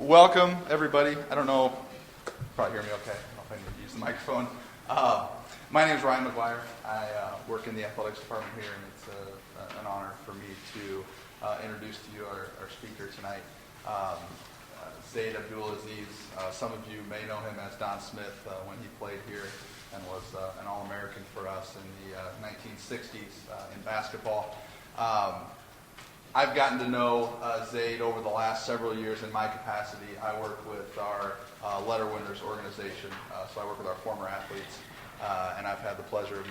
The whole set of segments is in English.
Welcome, everybody. I don't know, you probably hear me okay. I don't know if I need to use the microphone. My name is Ryan McGuire. I work in the athletics department here, and it's an honor for me to introduce to you our speaker tonight, Zaid Abdulaziz. Some of you may know him as Don Smith when he played here and was an All-American for us in the 1960s in basketball. I've gotten to know Zaid over the last several years in my capacity. I work with our Letter Winners organization, so I work with our former athletes, and I've had the pleasure of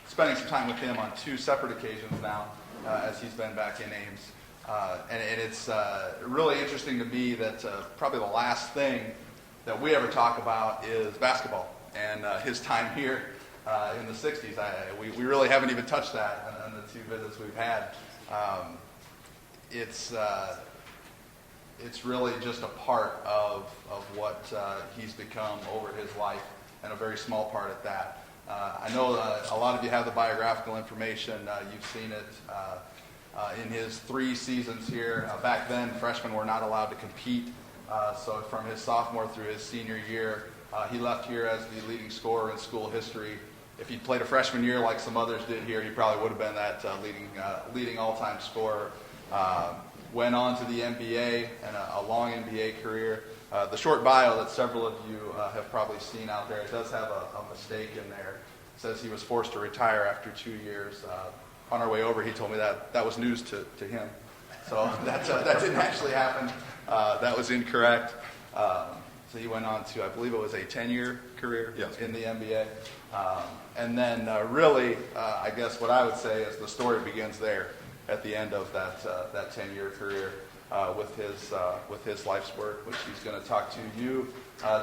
spending some time with him on two separate occasions now, as he's been back in Ames. And it's really interesting to me that probably the last thing that we ever talk about is basketball and his time here in the 60s. We really haven't even touched that in the two visits we've had. It's really just a part of what he's become over his life, and a very small part at that. I know a lot of you have the biographical information. You've seen it in his 3 seasons here. Back then, freshmen were not allowed to compete. So from his sophomore through his senior year, he left here as the leading scorer in school history. If he'd played a freshman year like some others did here, he probably would have been that leading all-time scorer. Went on to the NBA and a long NBA career. The short bio that several of you have probably seen out there, it does have a mistake in there. It says he was forced to retire after 2 years. On our way over, he told me that was news to him. So that didn't actually happen. That was incorrect. So he went on to, I believe it was a 10-year career in the NBA. And then really, I guess what I would say is the story begins there at the end of that 10-year career with his life's work, which he's going to talk to you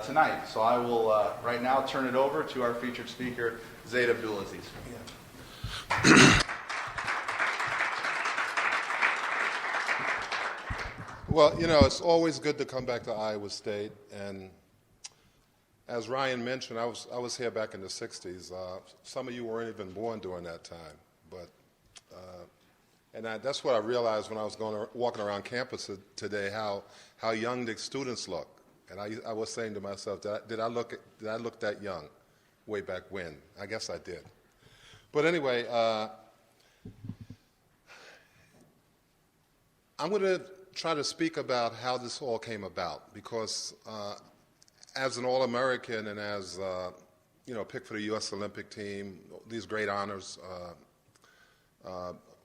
tonight. So I will right now turn it over to our featured speaker, Zaid Abdulaziz. Well, it's always good to come back to Iowa State, and as Ryan mentioned, I was here back in the 60s. Some of you weren't even born during that time, but that's what I realized when I was walking around campus today, how young the students look. And I was saying to myself, did I look that young way back when? I guess I did. But anyway, I'm going to try to speak about how this all came about, because as an All-American and as picked for the U.S. Olympic team, these great honors,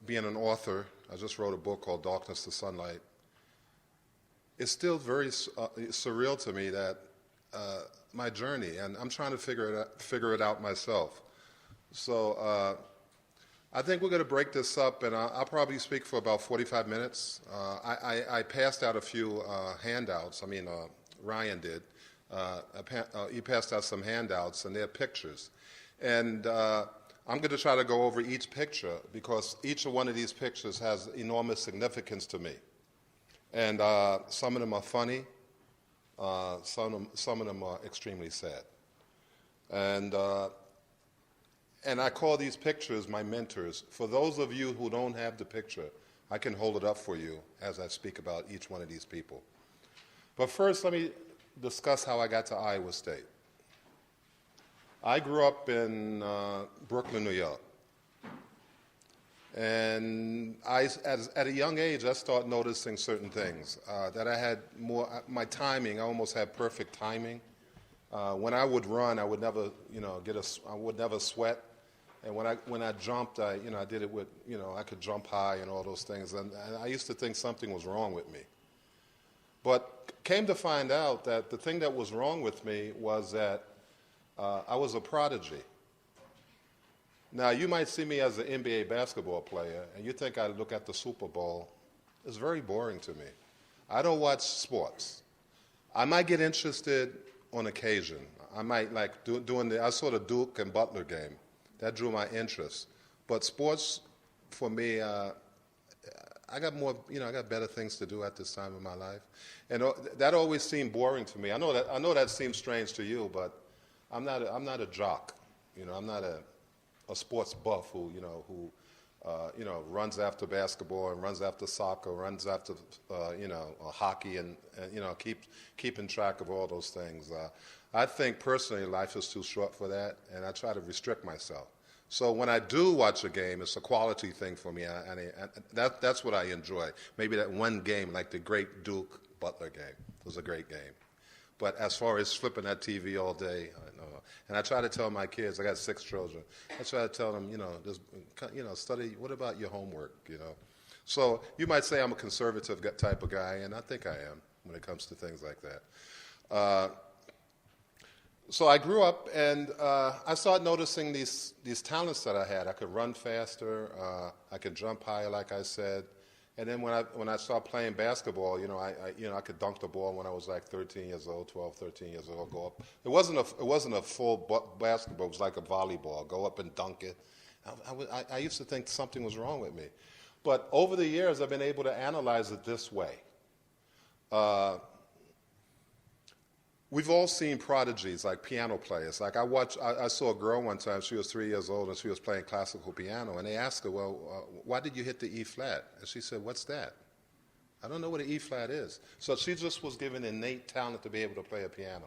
being an author, I just wrote a book called Darkness to Sunlight. It's still very surreal to me that my journey, and I'm trying to figure it out myself. So I think we're going to break this up, and I'll probably speak for about 45 minutes. I passed out a few handouts. Ryan did. He passed out some handouts, and they're pictures. And I'm going to try to go over each picture, because each one of these pictures has enormous significance to me. And some of them are funny. Some of them are extremely sad. And I call these pictures my mentors. For those of you who don't have the picture, I can hold it up for you as I speak about each one of these people. But first, let me discuss how I got to Iowa State. I grew up in Brooklyn, New York. And at a young age, I started noticing certain things, that I had my timing, I almost had perfect timing. When I would run, I would never, I would never sweat. And when I jumped, I did it with, I could jump high and all those things. And I used to think something was wrong with me. But came to find out that the thing that was wrong with me was that I was a prodigy. Now, you might see me as an NBA basketball player, and you think I look at the Super Bowl. It's very boring to me. I don't watch sports. I might get interested on occasion. I might like I saw the Duke and Butler game. That drew my interest. But sports, for me, I got more, I got better things to do at this time in my life. And that always seemed boring to me. I know that seems strange to you, but I'm not a jock. I'm not a sports buff who runs after basketball and runs after soccer, runs after, hockey, and keeping track of all those things. I think personally life is too short for that, and I try to restrict myself. So when I do watch a game, it's a quality thing for me, and that's what I enjoy. Maybe that one game, like the great Duke Butler game, was a great game. But as far as flipping that TV all day, and I try to tell my kids, I got 6 children, I try to tell them, study, what about your homework, So you might say I'm a conservative type of guy, and I think I am when it comes to things like that. So I grew up, and I started noticing these talents that I had. I could run faster, I could jump higher, like I said. And then when I started playing basketball, I could dunk the ball when I was like 13 years old, 12, 13 years old, go up. It wasn't a full basketball. It was like a volleyball. Go up and dunk it. I used to think something was wrong with me. But over the years, I've been able to analyze it this way. We've all seen prodigies, like piano players. Like I saw a girl one time, she was 3 years old, and she was playing classical piano, and they asked her, well, why did you hit the E flat? And she said, what's that? I don't know what an E flat is. So she just was given innate talent to be able to play a piano.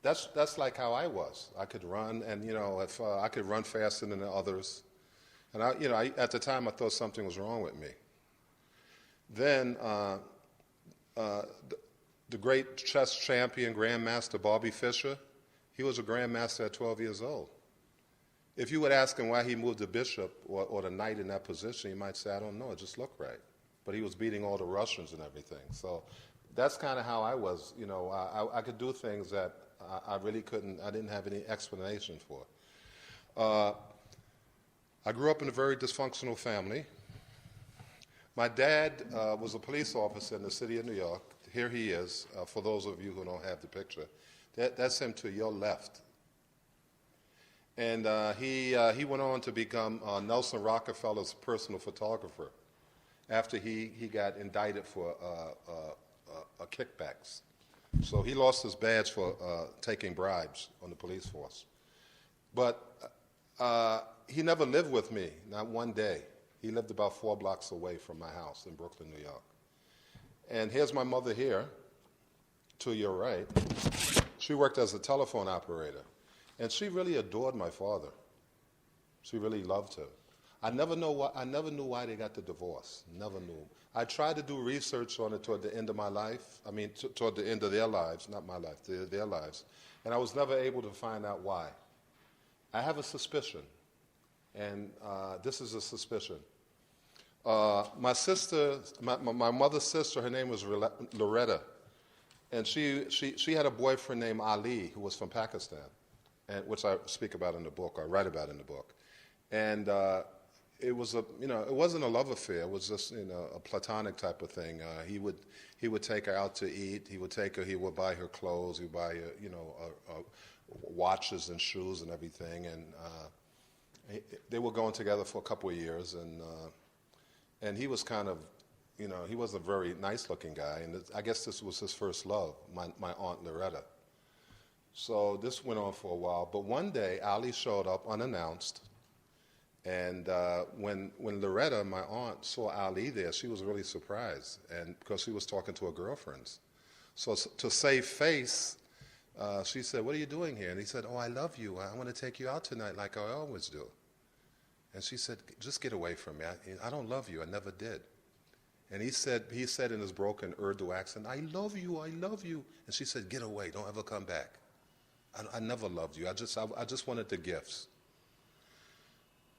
That's like how I was. I could run, and if I could run faster than the others. And at the time I thought something was wrong with me. Then the great chess champion, Grandmaster Bobby Fischer, he was a Grandmaster at 12 years old. If you would ask him why he moved the bishop or the knight in that position, he might say, I don't know, it just looked right. But he was beating all the Russians and everything. So that's kind of how I was. I could do things that I really couldn't, I didn't have any explanation for. I grew up in a very dysfunctional family. My dad was a police officer in the city of New York. Here he is, for those of you who don't have the picture. That's him to your left. And he went on to become Nelson Rockefeller's personal photographer after he got indicted for kickbacks. So he lost his badge for taking bribes on the police force. But he never lived with me, not one day. He lived about 4 blocks away from my house in Brooklyn, New York. And here's my mother here, to your right. She worked as a telephone operator, and she really adored my father. She really loved him. I never knew why they got the divorce. Never knew. I tried to do research on it toward the end of my life. I mean, toward the end of their lives, not my life, their lives. And I was never able to find out why. I have a suspicion, and this is a suspicion. My sister, my mother's sister, her name was Loretta, and she had a boyfriend named Ali who was from Pakistan, and which I speak about in the book, or write about in the book, and it was it wasn't a love affair. It was just a platonic type of thing. He would take her out to eat. He would buy her clothes. He would buy her watches and shoes and everything, and they were going together for a couple of years, and he was kind of, he was a very nice-looking guy, and I guess this was his first love, my Aunt Loretta. So this went on for a while, but one day Ali showed up unannounced, and when Loretta, my aunt, saw Ali there, she was really surprised, and because she was talking to her girlfriends. So to save face, she said, "What are you doing here?" And he said, "Oh, I love you. I want to take you out tonight like I always do." And she said, "Just get away from me. I don't love you. I never did." And he said in his broken Urdu accent, "I love you. I love you." And she said, "Get away. Don't ever come back. I never loved you. I just wanted the gifts."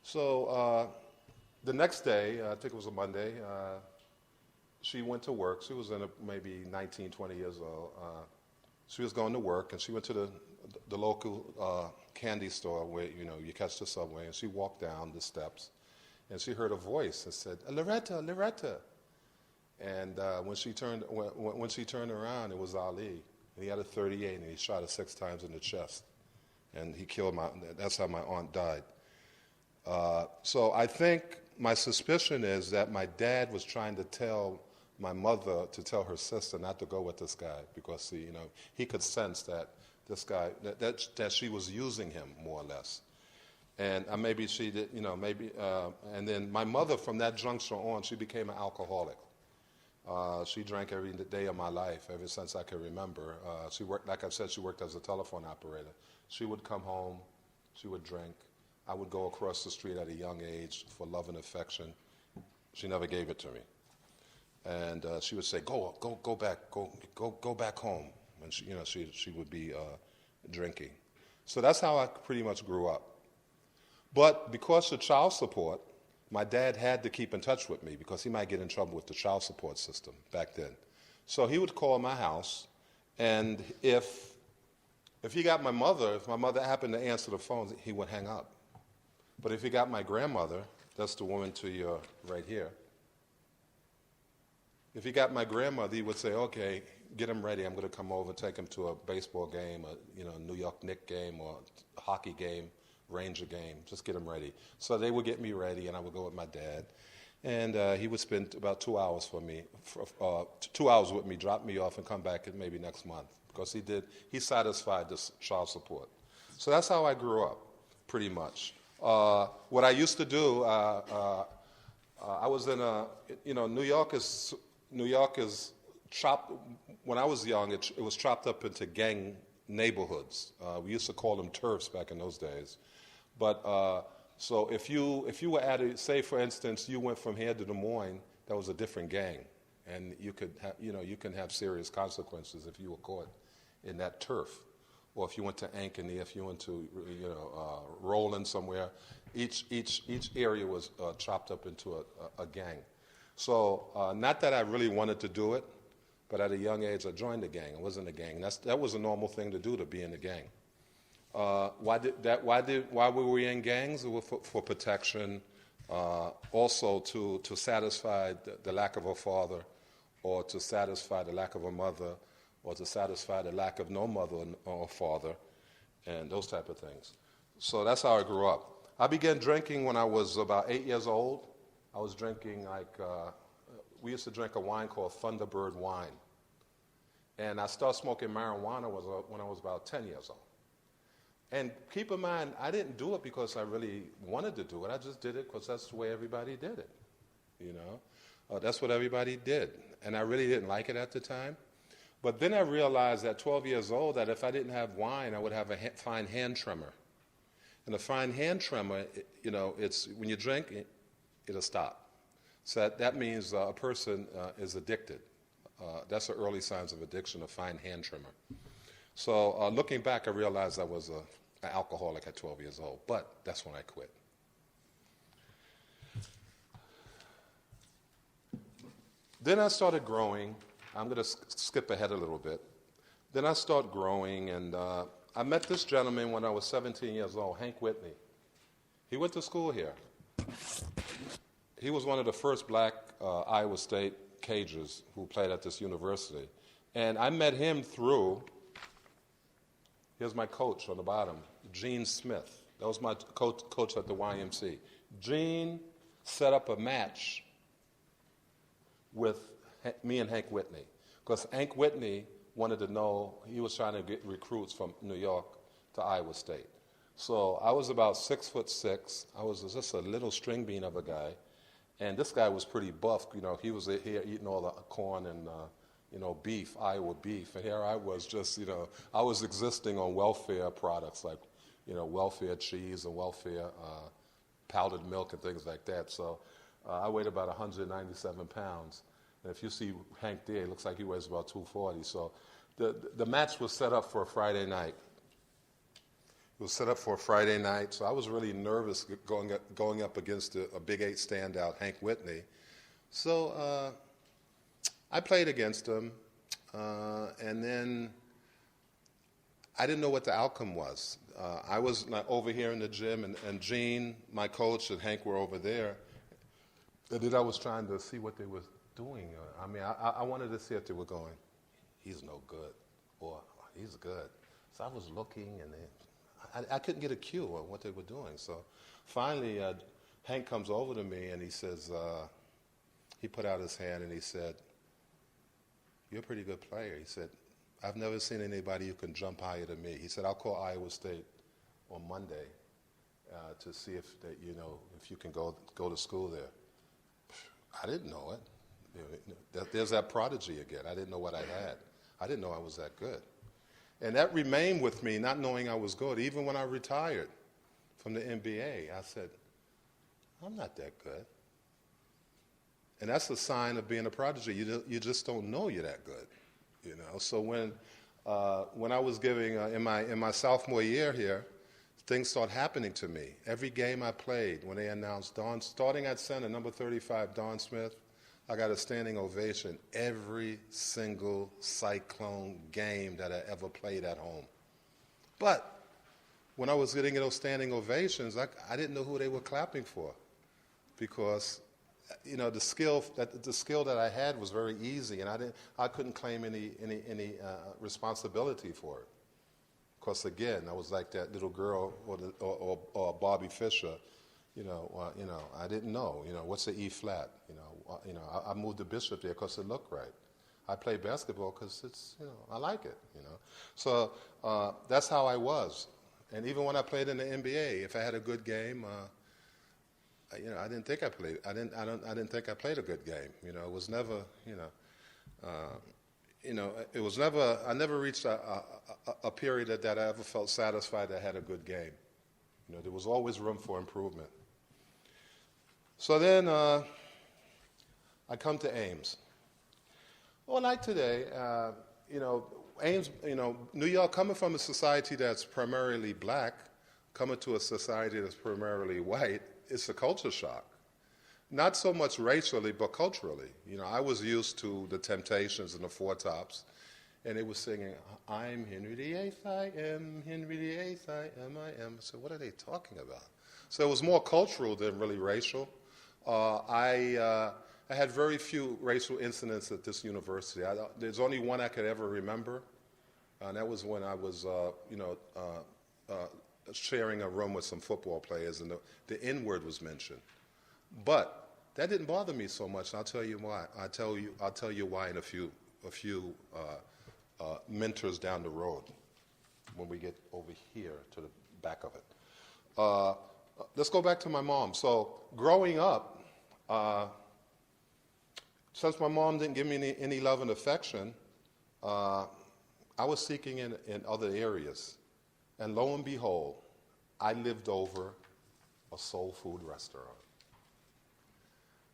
So the next day, I think it was a Monday, she went to work. She was maybe 19, 20 years old. She was going to work, and she went to the local candy store where you catch the subway, and she walked down the steps, and she heard a voice that said, "Loretta, Loretta." And when she turned around, it was Ali, and he had a .38, and he shot her 6 times in the chest, and he killed that's how my aunt died. So I think my suspicion is that my dad was trying to tell my mother to tell her sister not to go with this guy because he could sense that this guy that she was using him more or less. And maybe she did, and then my mother, from that juncture on, she became an alcoholic. She drank every day of my life, ever since I can remember. She worked, like I said, she worked as a telephone operator. She would come home, she would drink. I would go across the street at a young age for love and affection. She never gave it to me. And she would say, go back home. And she would be drinking. So that's how I pretty much grew up. But because of child support, my dad had to keep in touch with me because he might get in trouble with the child support system back then. So he would call my house, and if he got my mother, if my mother happened to answer the phone, he would hang up. But if he got my grandmother, that's the woman to your right here, if he got my grandmother, he would say, okay, get him ready. I'm going to come over, take him to a baseball game, a New York Knicks game, or a hockey game, Ranger game. Just get him ready. So they would get me ready, and I would go with my dad. And he would spend about 2 hours for me, 2 hours with me, drop me off, and come back maybe next month. Because he satisfied this child support. So that's how I grew up, pretty much. What I used to do, I was in New York is chopped. When I was young, it was chopped up into gang neighborhoods. We used to call them turfs back in those days. But so if you were at say for instance, you went from here to Des Moines, that was a different gang, and you can have serious consequences if you were caught in that turf, or if you went to Ankeny, if you went to Roland somewhere. Each area was chopped up into a gang. So not that I really wanted to do it, but at a young age I joined the gang. I was in the gang. That was a normal thing to do, to be in the gang. Why were we in gangs? It was for protection, also to satisfy the lack of a father, or to satisfy the lack of a mother, or to satisfy the lack of no mother or father, and those type of things. So that's how I grew up. I began drinking when I was about 8 years old. I was drinking we used to drink a wine called Thunderbird wine. And I started smoking marijuana when I was about 10 years old. And keep in mind, I didn't do it because I really wanted to do it. I just did it because that's the way everybody did it. That's what everybody did. And I really didn't like it at the time. But then I realized at 12 years old that if I didn't have wine, I would have a fine hand tremor. And a fine hand tremor, it's when you drink, it'll stop. So that means a person is addicted. That's the early signs of addiction, a fine hand tremor. So looking back, I realized I was an alcoholic at 12 years old, but that's when I quit. Then I started growing. I'm going to skip ahead a little bit. Then I started growing, and I met this gentleman when I was 17 years old, Hank Whitney. He went to school here. He was one of the first black Iowa State Cajuns who played at this university. And I met him through, here's my coach on the bottom, Gene Smith. That was my coach at the YMC. Gene set up a match with me and Hank Whitney, because Hank Whitney wanted to know, he was trying to get recruits from New York to Iowa State. So I was about 6'6". I was just a little string bean of a guy. And this guy was pretty buff. He was here eating all the corn and, beef, Iowa beef. And here I was just, I was existing on welfare products like, welfare cheese and welfare powdered milk and things like that. So I weighed about 197 pounds. And if you see Hank there, it looks like he weighs about 240. So the match was set up for a Friday night. It was set up for a Friday night, so I was really nervous going up against a Big 8 standout, Hank Whitney. So I played against him, and then I didn't know what the outcome was. I was over here in the gym, and Gene, my coach, and Hank were over there. And then I was trying to see what they were doing. I wanted to see if they were going, he's no good, or he's good. So I was looking, and I couldn't get a cue on what they were doing. So finally, Hank comes over to me, and he says, he put out his hand, and he said, "You're a pretty good player." He said, "I've never seen anybody who can jump higher than me." He said, "I'll call Iowa State on Monday, to see if that if you can go to school there. I didn't know it. There's that prodigy again. I didn't know what I had. I didn't know I was that good. And that remained with me, not knowing I was good. Even when I retired from the NBA, I said, I'm not that good. And that's a sign of being a prodigy. You just don't know you're that good. So when I was giving, in my sophomore year here, things started happening to me. Every game I played, when they announced starting at center, number 35, Don Smith, I got a standing ovation every single Cyclone game that I ever played at home. But when I was getting those standing ovations, I didn't know who they were clapping for, because the skill that I had was very easy, and I couldn't claim any responsibility for it. Of course, again, I was like that little girl or Bobby Fischer. I didn't know. What's the E flat? I moved to Bishop there because it looked right. I play basketball because it's I like it. So that's how I was. And even when I played in the NBA, if I had a good game, I didn't think I played. I didn't think I played a good game. It was never. It was never. I never reached a period that I ever felt satisfied that I had a good game. There was always room for improvement. So then I come to Ames. Well, like today, Ames, New York, coming from a society that's primarily black, coming to a society that's primarily white, it's a culture shock. Not so much racially, but culturally. I was used to the Temptations and the Four Tops, and they were singing, I'm Henry VIII, I am Henry VIII, I am. So what are they talking about? So it was more cultural than really racial. I had very few racial incidents at this university. There's only one I could ever remember, and that was when I was, sharing a room with some football players, and the N-word was mentioned. But that didn't bother me so much. And I'll tell you why. I'll tell you why in a few mentors down the road when we get over here to the back of it. Let's go back to my mom. So growing up, since my mom didn't give me any love and affection, I was seeking in other areas. And lo and behold, I lived over a soul food restaurant.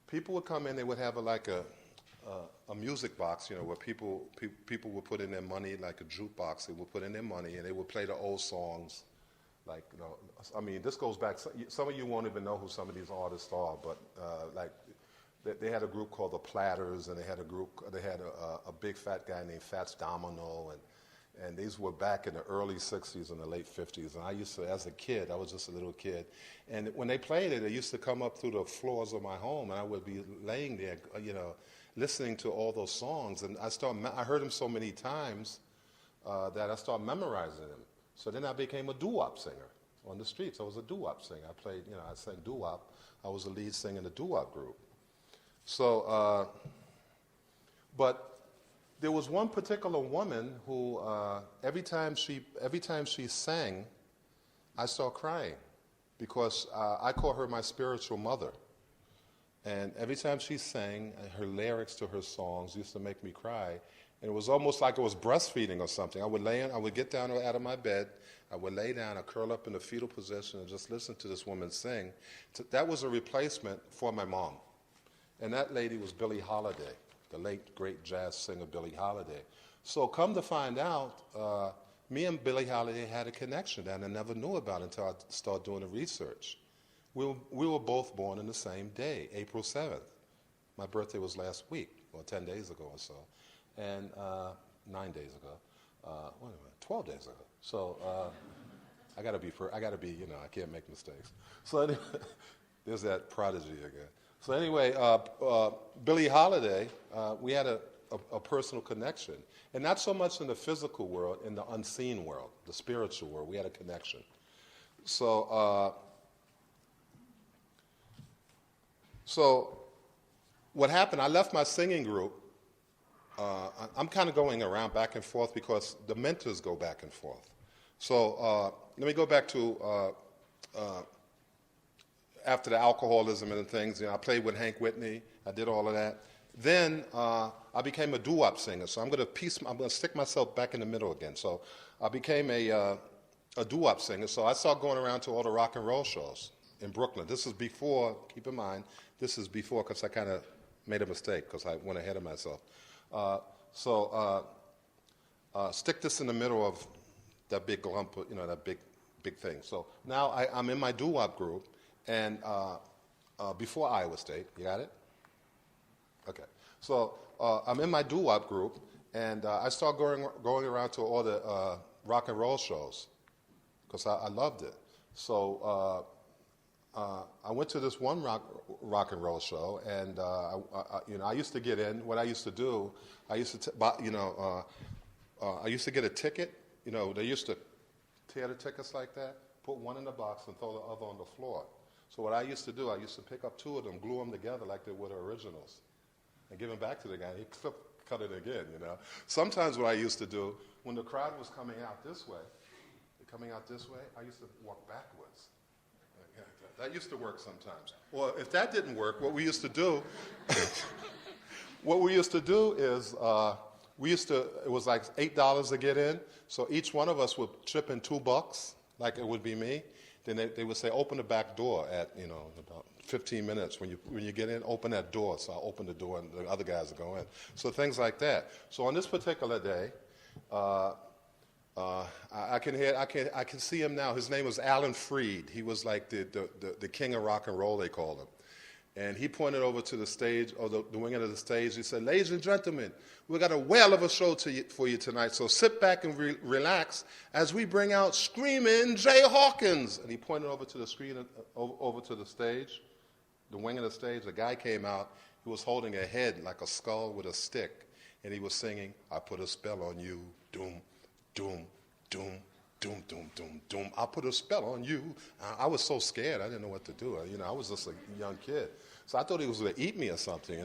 People would come in, they would have a music box, where people would put in their money, like a jukebox. They would put in their money, and they would play the old songs. This goes back. Some of you won't even know who some of these artists are, but they had a group called the Platters, and they had a big fat guy named Fats Domino, and these were back in the early 60s and the late 50s. And I used to, as a kid, I was just a little kid, and when they played it, they used to come up through the floors of my home, and I would be laying there, listening to all those songs. And I heard them so many times that I started memorizing them. So then I became a doo-wop singer on the streets. I was a doo-wop singer. I played, I sang doo-wop. I was the lead singer in the doo-wop group. So, but there was one particular woman who, every time she sang, I started crying, because I call her my spiritual mother. And every time she sang, her lyrics to her songs used to make me cry. And it was almost like I was breastfeeding or something. I would get down out of my bed, I would lay down, I'd curl up in the fetal position and just listen to this woman sing. That was a replacement for my mom. And that lady was Billie Holiday, the late, great jazz singer Billie Holiday. So come to find out, me and Billie Holiday had a connection that I never knew about until I started doing the research. We were both born on the same day, April 7th. My birthday was last week, or 10 days ago or so, and 9 days ago. 12 days ago. So I gotta be, I can't make mistakes. So anyway, there's that prodigy again. So anyway, Billie Holiday, we had a personal connection. And not so much in the physical world, in the unseen world, the spiritual world, we had a connection. So what happened, I left my singing group. I'm kind of going around back and forth because the mentors go back and forth. So let me go back to after the alcoholism and things, I played with Hank Whitney. I did all of that. Then I became a doo-wop singer. So I'm going to stick myself back in the middle again. So I became a doo-wop singer. So I started going around to all the rock and roll shows in Brooklyn. This is before, keep in mind, this is before, because I kind of made a mistake because I went ahead of myself. Stick this in the middle of that big lump, that big thing. So now I'm in my doo-wop group, and before Iowa State, you got it? Okay. So I'm in my doo-wop group, and I start going around to all the rock and roll shows because I loved it. So I went to this one rock and roll show, and I used to get in. What I used to do, I used to I used to get a ticket. They used to tear the tickets like that, put one in the box, and throw the other on the floor. So what I used to do, I used to pick up two of them, glue them together like they were the originals, and give them back to the guy. He'd cut it again. Sometimes what I used to do, when the crowd was coming out this way, I used to walk backwards. That used to work sometimes. Well, if that didn't work, what we used to do, is it was like $8 to get in. So each one of us would chip in $2, like it would be me. Then they would say, open the back door at about 15 minutes. When you get in, open that door. So I'll open the door and the other guys will go in. So things like that. So on this particular day, I can see him now. His name was Alan Freed. He was like the king of rock and roll, they called him. And he pointed over to the stage, or the wing of the stage. He said, "Ladies and gentlemen, we got a whale of a show for you tonight. So sit back and relax as we bring out Screaming Jay Hawkins." And he pointed over to the screen, over to the stage, the wing of the stage. A guy came out. He was holding a head like a skull with a stick, and he was singing, "I put a spell on you, doom, doom, doom, doom, doom, doom, doom. I put a spell on you." I was so scared. I didn't know what to do. I was just a young kid. So I thought he was going to eat me or something,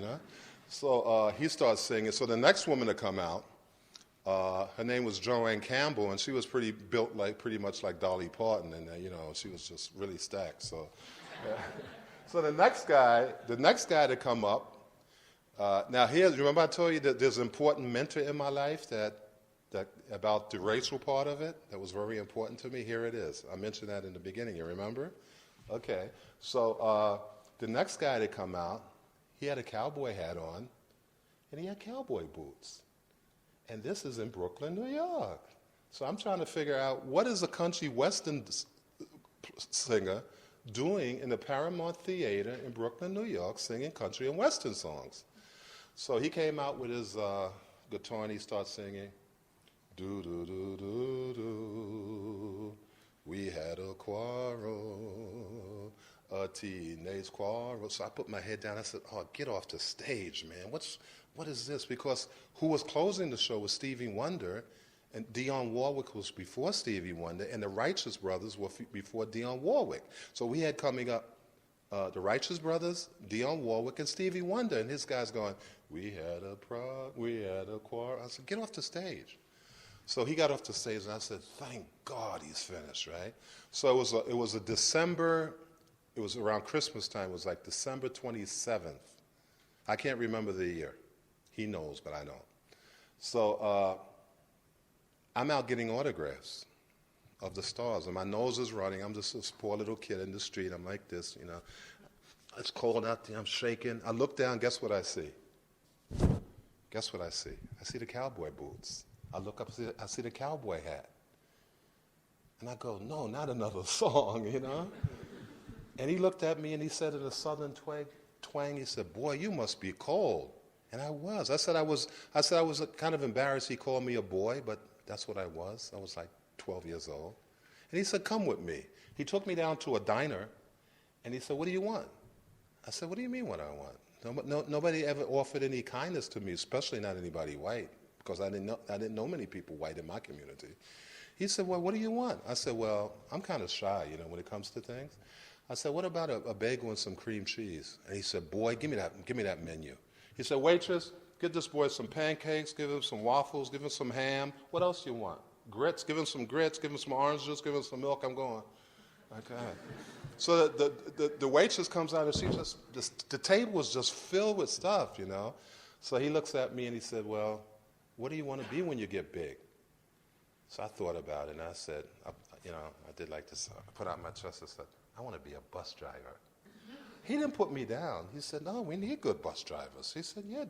So he started singing. So the next woman to come out, her name was Joanne Campbell, and she was pretty much like Dolly Parton, and she was just really stacked. So, so the next guy to come up. Now remember I told you that there's an important mentor in my life that about the racial part of it, that was very important to me. Here it is. I mentioned that in the beginning. You remember? Okay. So the next guy to come out, he had a cowboy hat on, and he had cowboy boots. And this is in Brooklyn, New York. So I'm trying to figure out, what is a country western singer doing in the Paramount Theater in Brooklyn, New York, singing country and western songs? So he came out with his guitar, and he started singing, "Do, do, do, do, do, we had a quarrel, a teenage quarrel." So I put my head down. I said, "Oh, get off the stage, man. What is this?" Because who was closing the show was Stevie Wonder, and Dionne Warwick was before Stevie Wonder, and the Righteous Brothers were before Dionne Warwick. So we had coming up the Righteous Brothers, Dionne Warwick, and Stevie Wonder, and his guy's going, we had a quarrel. I said, "Get off the stage." So he got off the stage, and I said, "Thank God he's finished," right? So it was around Christmas time. It was like December 27th. I can't remember the year. He knows, but I don't. So I'm out getting autographs of the stars, and my nose is running. I'm just a poor little kid in the street. I'm like this, It's cold out there. I'm shaking. I look down. Guess what I see? Guess what I see? I see the cowboy boots. I look up, I see the cowboy hat. And I go, "No, not another song, And he looked at me and he said in a southern twang, he said, "Boy, you must be cold." And I was. I said I was kind of embarrassed he called me a boy, but that's what I was. I was like 12 years old. And he said, "Come with me." He took me down to a diner, and he said, "What do you want?" I said, "What do you mean what I want?" Nobody ever offered any kindness to me, especially not anybody white, because I didn't know many people white in my community. He said, "Well, what do you want?" I said, "Well, I'm kind of shy, when it comes to things." I said, "What about a bagel and some cream cheese?" And he said, "Boy, give me that menu." He said, "Waitress, get this boy some pancakes, give him some waffles, give him some ham. What else do you want? Grits, give him some grits, give him some orange juice, give him some milk." I'm going, okay. So the waitress comes out and she the table was just filled with stuff, you know. So he looks at me and he said, well, what do you want to be when you get big? So I thought about it and I said, I did like this. I put out my chest and said, I want to be a bus driver. He didn't put me down. He said, no, we need good bus drivers. He said, yeah,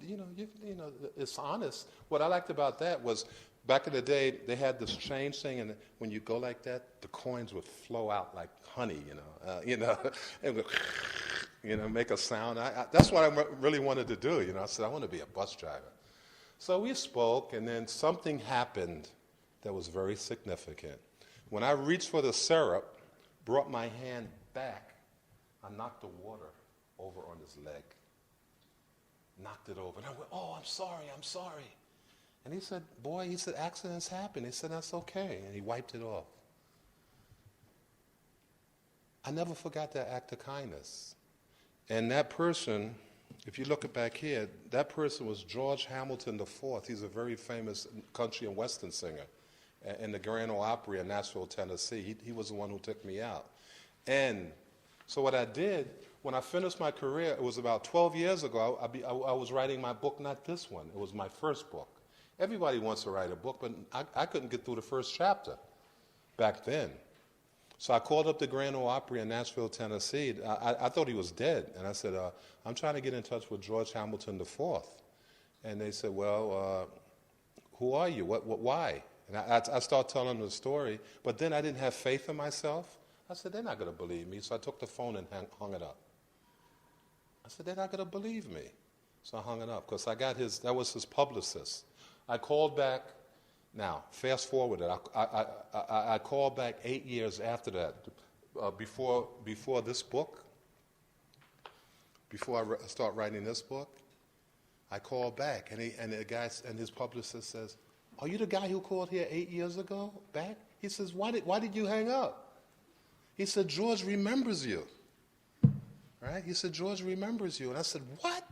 it's honest. What I liked about that was back in the day, they had this change thing, and when you go like that, the coins would flow out like honey, and would, make a sound. That's what I really wanted to do, I said, I want to be a bus driver. So we spoke, and then something happened that was very significant. When I reached for the syrup, brought my hand back, I knocked the water over on his leg. Knocked it over. And I went, oh, I'm sorry. And he said, boy, accidents happen. He said, that's okay. And he wiped it off. I never forgot that act of kindness. And that person, if you look back here, that person was George Hamilton IV. He's a very famous country and western singer in the Grand Ole Opry in Nashville, Tennessee. He was the one who took me out. And so what I did, when I finished my career, it was about 12 years ago, I was writing my book, not this one. It was my first book. Everybody wants to write a book, but I couldn't get through the first chapter back then. So I called up the Grand Ole Opry in Nashville, Tennessee. I thought he was dead. And I said, I'm trying to get in touch with George Hamilton IV. And they said, well, who are you? Why? And I started telling them the story, but then I didn't have faith in myself. I said, they're not going to believe me. So I took the phone and hung it up. I said, they're not going to believe me. So I hung it up because that was his publicist. I called back. Now, fast forward it. I called back 8 years after that, before this book, before I start writing this book. I called back, and the guy and his publicist says, "Are you the guy who called here 8 years ago back?" He says, "Why did you hang up?" He said, "George remembers you." Right? He said, "George remembers you," and I said, "What?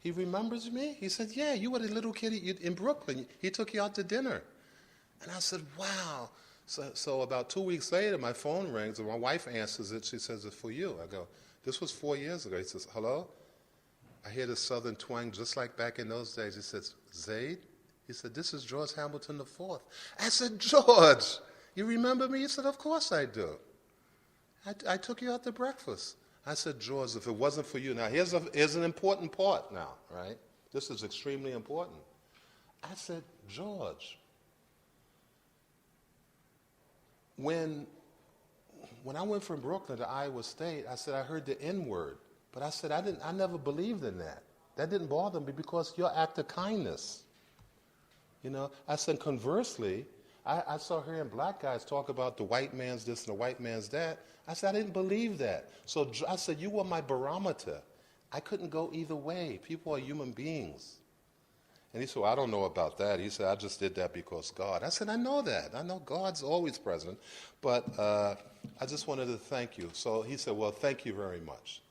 He remembers me?" He said, "Yeah, you were the little kid in Brooklyn. He took you out to dinner." And I said, "Wow." So about 2 weeks later, my phone rings, and my wife answers it. She says, "It's for you." I go, "This was 4 years ago." He says, "Hello?" I hear the southern twang just like back in those days. He says, "Zaid?" He said, "This is George Hamilton IV." I said, "George, you remember me?" He said, "Of course I do. I took you out to breakfast." I said, "George, if it wasn't for you," now here's an important part now, right? This is extremely important. I said, "George, when I went from Brooklyn to Iowa State, I said, I heard the N-word, but I said, I never believed in that. That didn't bother me because your act of kindness. I said, conversely, I saw hearing black guys talk about the white man's this and the white man's that. I said, I didn't believe that. So I said, you were my barometer. I couldn't go either way. People are human beings. And he said, well, I don't know about that. He said, I just did that because God. I said, I know that. I know God's always present. But I just wanted to thank you. So he said, well, thank you very much.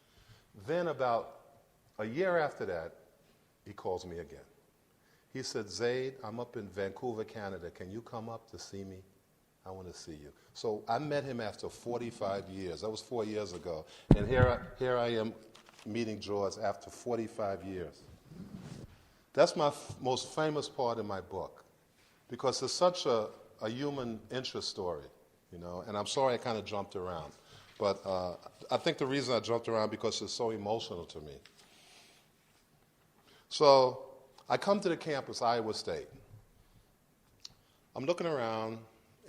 Then about a year after that, he calls me again. He said, Zaid, I'm up in Vancouver, Canada. Can you come up to see me? I want to see you. So I met him after 45 years. That was 4 years ago. And here I am meeting George after 45 years. That's my most famous part in my book because it's such a human interest story, and I'm sorry I kind of jumped around. But I think the reason I jumped around because it's so emotional to me. So I come to the campus, Iowa State. I'm looking around,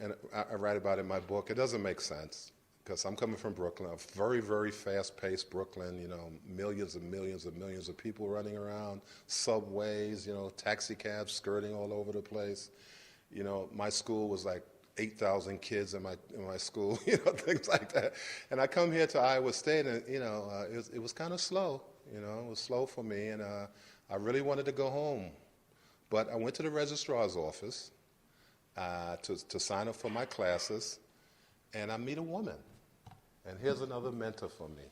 and I write about it in my book. It doesn't make sense because I'm coming from Brooklyn, a very, very fast-paced Brooklyn, millions and millions and millions of people running around, subways, taxi cabs skirting all over the place. My school was like 8,000 kids in my school, things like that. And I come here to Iowa State, and, it was kind of slow, it was slow for me, and I really wanted to go home. But I went to the registrar's office to sign up for my classes, and I meet a woman. And here's another mentor for me,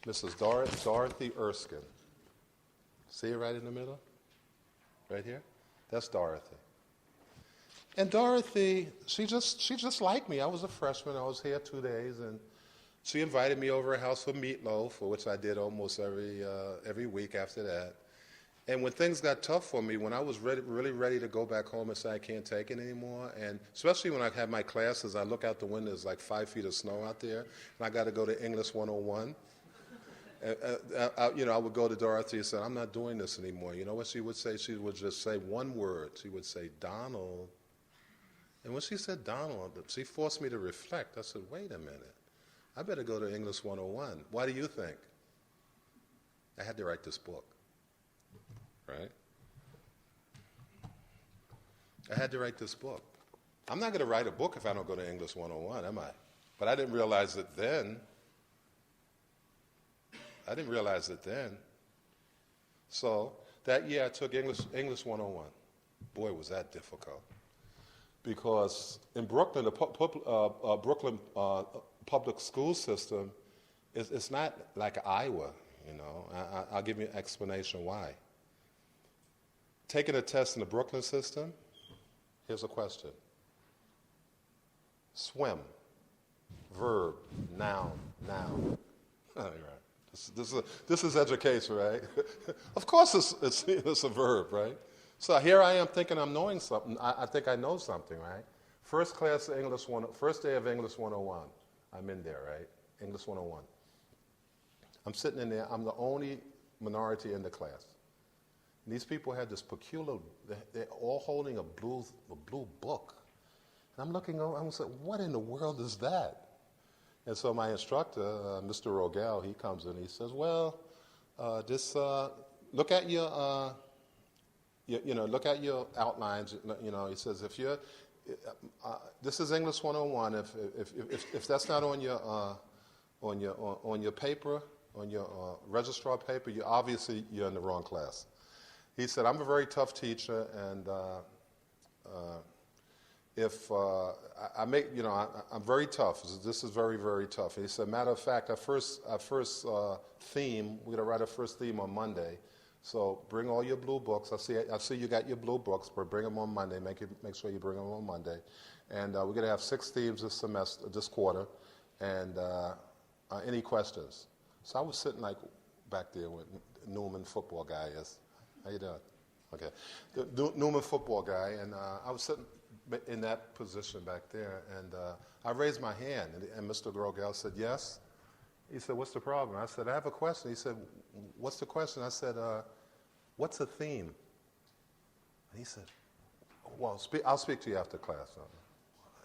Mrs. Dorothy Erskine. See her right in the middle? Right here? That's Dorothy. And Dorothy, she just liked me. I was a freshman. I was here 2 days, and She invited me over her house for meatloaf, for which I did almost every week after that. And when things got tough for me, when I was really ready to go back home and say I can't take it anymore, and especially when I had my classes, I look out the window, there's like 5 feet of snow out there, and I got to go to English 101. I would go to Dorothy and say, I'm not doing this anymore. You know what she would say? She would just say one word. She would say, Donald. And when she said Donald, she forced me to reflect. I said, wait a minute. I better go to English 101. Why do you think? I had to write this book, right? I had to write this book. I'm not going to write a book if I don't go to English 101, am I? But I didn't realize it then. So that year I took English 101. Boy, was that difficult. Because in Brooklyn, the Brooklyn public school system, it's not like Iowa, you know. I'll give you an explanation why. Taking a test in the Brooklyn system, here's a question. Swim, verb, noun. All right. This is education, right? Of course it's a verb, right? So here I am thinking I'm knowing something. I think I know something, right? First day of English 101. I'm in there, right? English 101. I'm sitting in there. I'm the only minority in the class. And these people had this peculiar, they're all holding a blue book. And I'm looking over, I'm saying, what in the world is that? And so my instructor, Mr. Rogel, he comes in, he says, well, look at your, look at your outlines. You know, he says, if you're, this is English 101. If that's not on your paper, on your registrar paper, you're in the wrong class. He said, I'm a very tough teacher, and I'm very tough. This is very, very tough. He said, matter of fact, our first theme, we're gonna write our first theme on Monday. So bring all your blue books. I see you got your blue books, but bring them on Monday. Make sure you bring them on Monday. And we're gonna have 6 themes this quarter. And any questions? So I was sitting like back there with Newman football guy is. How you doing? Okay, the Newman football guy, and I was sitting in that position back there, and I raised my hand, and Mr. Grogel said, yes. He said, what's the problem? I said, I have a question. He said, what's the question? I said, what's a theme? And he said, well, I'll speak to you after class.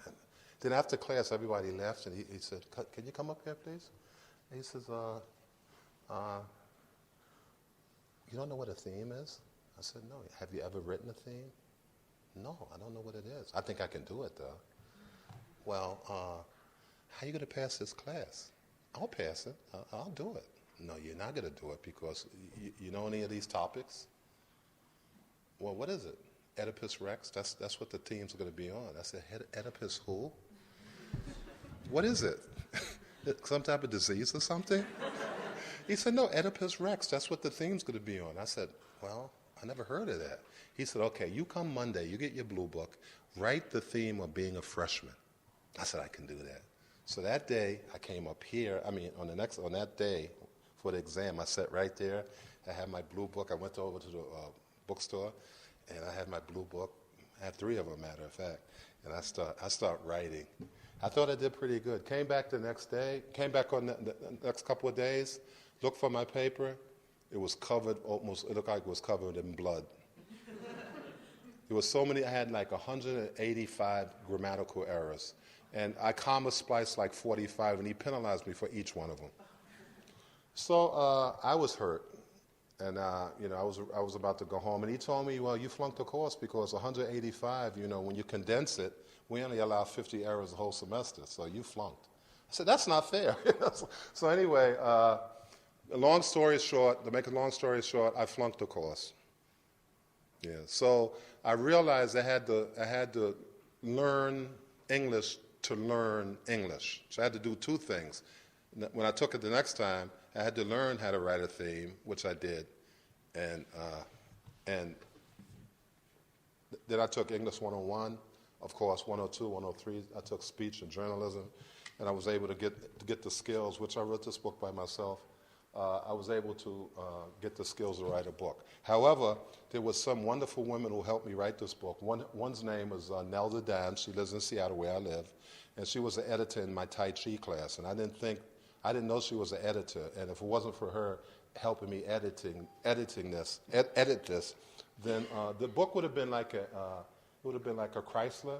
And then after class, everybody left, and he said, can you come up here, please? And he says, you don't know what a theme is? I said, no. Have you ever written a theme? No, I don't know what it is. I think I can do it, though. Well, how are you going to pass this class? I'll pass it. I'll do it. No, you're not going to do it because you know any of these topics? Well, what is it? Oedipus Rex? That's what the themes are going to be on. I said, Oedipus who? What is it? Some type of disease or something? He said, no, Oedipus Rex. That's what the theme's going to be on. I said, well, I never heard of that. He said, okay, you come Monday, you get your blue book, write the theme of being a freshman. I said, I can do that. So that day, I came up here. On that day for the exam, I sat right there. I had my blue book. I went over to the bookstore, and I had my blue book. I had 3 of them, matter of fact. And I start writing. I thought I did pretty good. Came back the next day. Came back on the next couple of days. Looked for my paper. It was covered it looked like it was covered in blood. There was so many. I had like 185 grammatical errors. And I comma spliced like 45, and he penalized me for each one of them. So I was hurt, and I was about to go home, and he told me, well, you flunked the course because 185, when you condense it, we only allow 50 errors the whole semester, so you flunked. I said, that's not fair. So anyway, to make a long story short, I flunked the course. Yeah. So I realized I had to learn English to learn English. So I had to do 2 things. When I took it the next time, I had to learn how to write a theme, which I did, and then I took English 101, of course, 102, 103. I took speech and journalism, and I was able to get the skills, which I wrote this book by myself. I was able to get the skills to write a book. However, there was some wonderful women who helped me write this book. One's name is Nelda Dan. She lives in Seattle, where I live, and she was an editor in my Tai Chi class. And I didn't know she was an editor. And if it wasn't for her helping me edit this, then the book would have been like a Chrysler.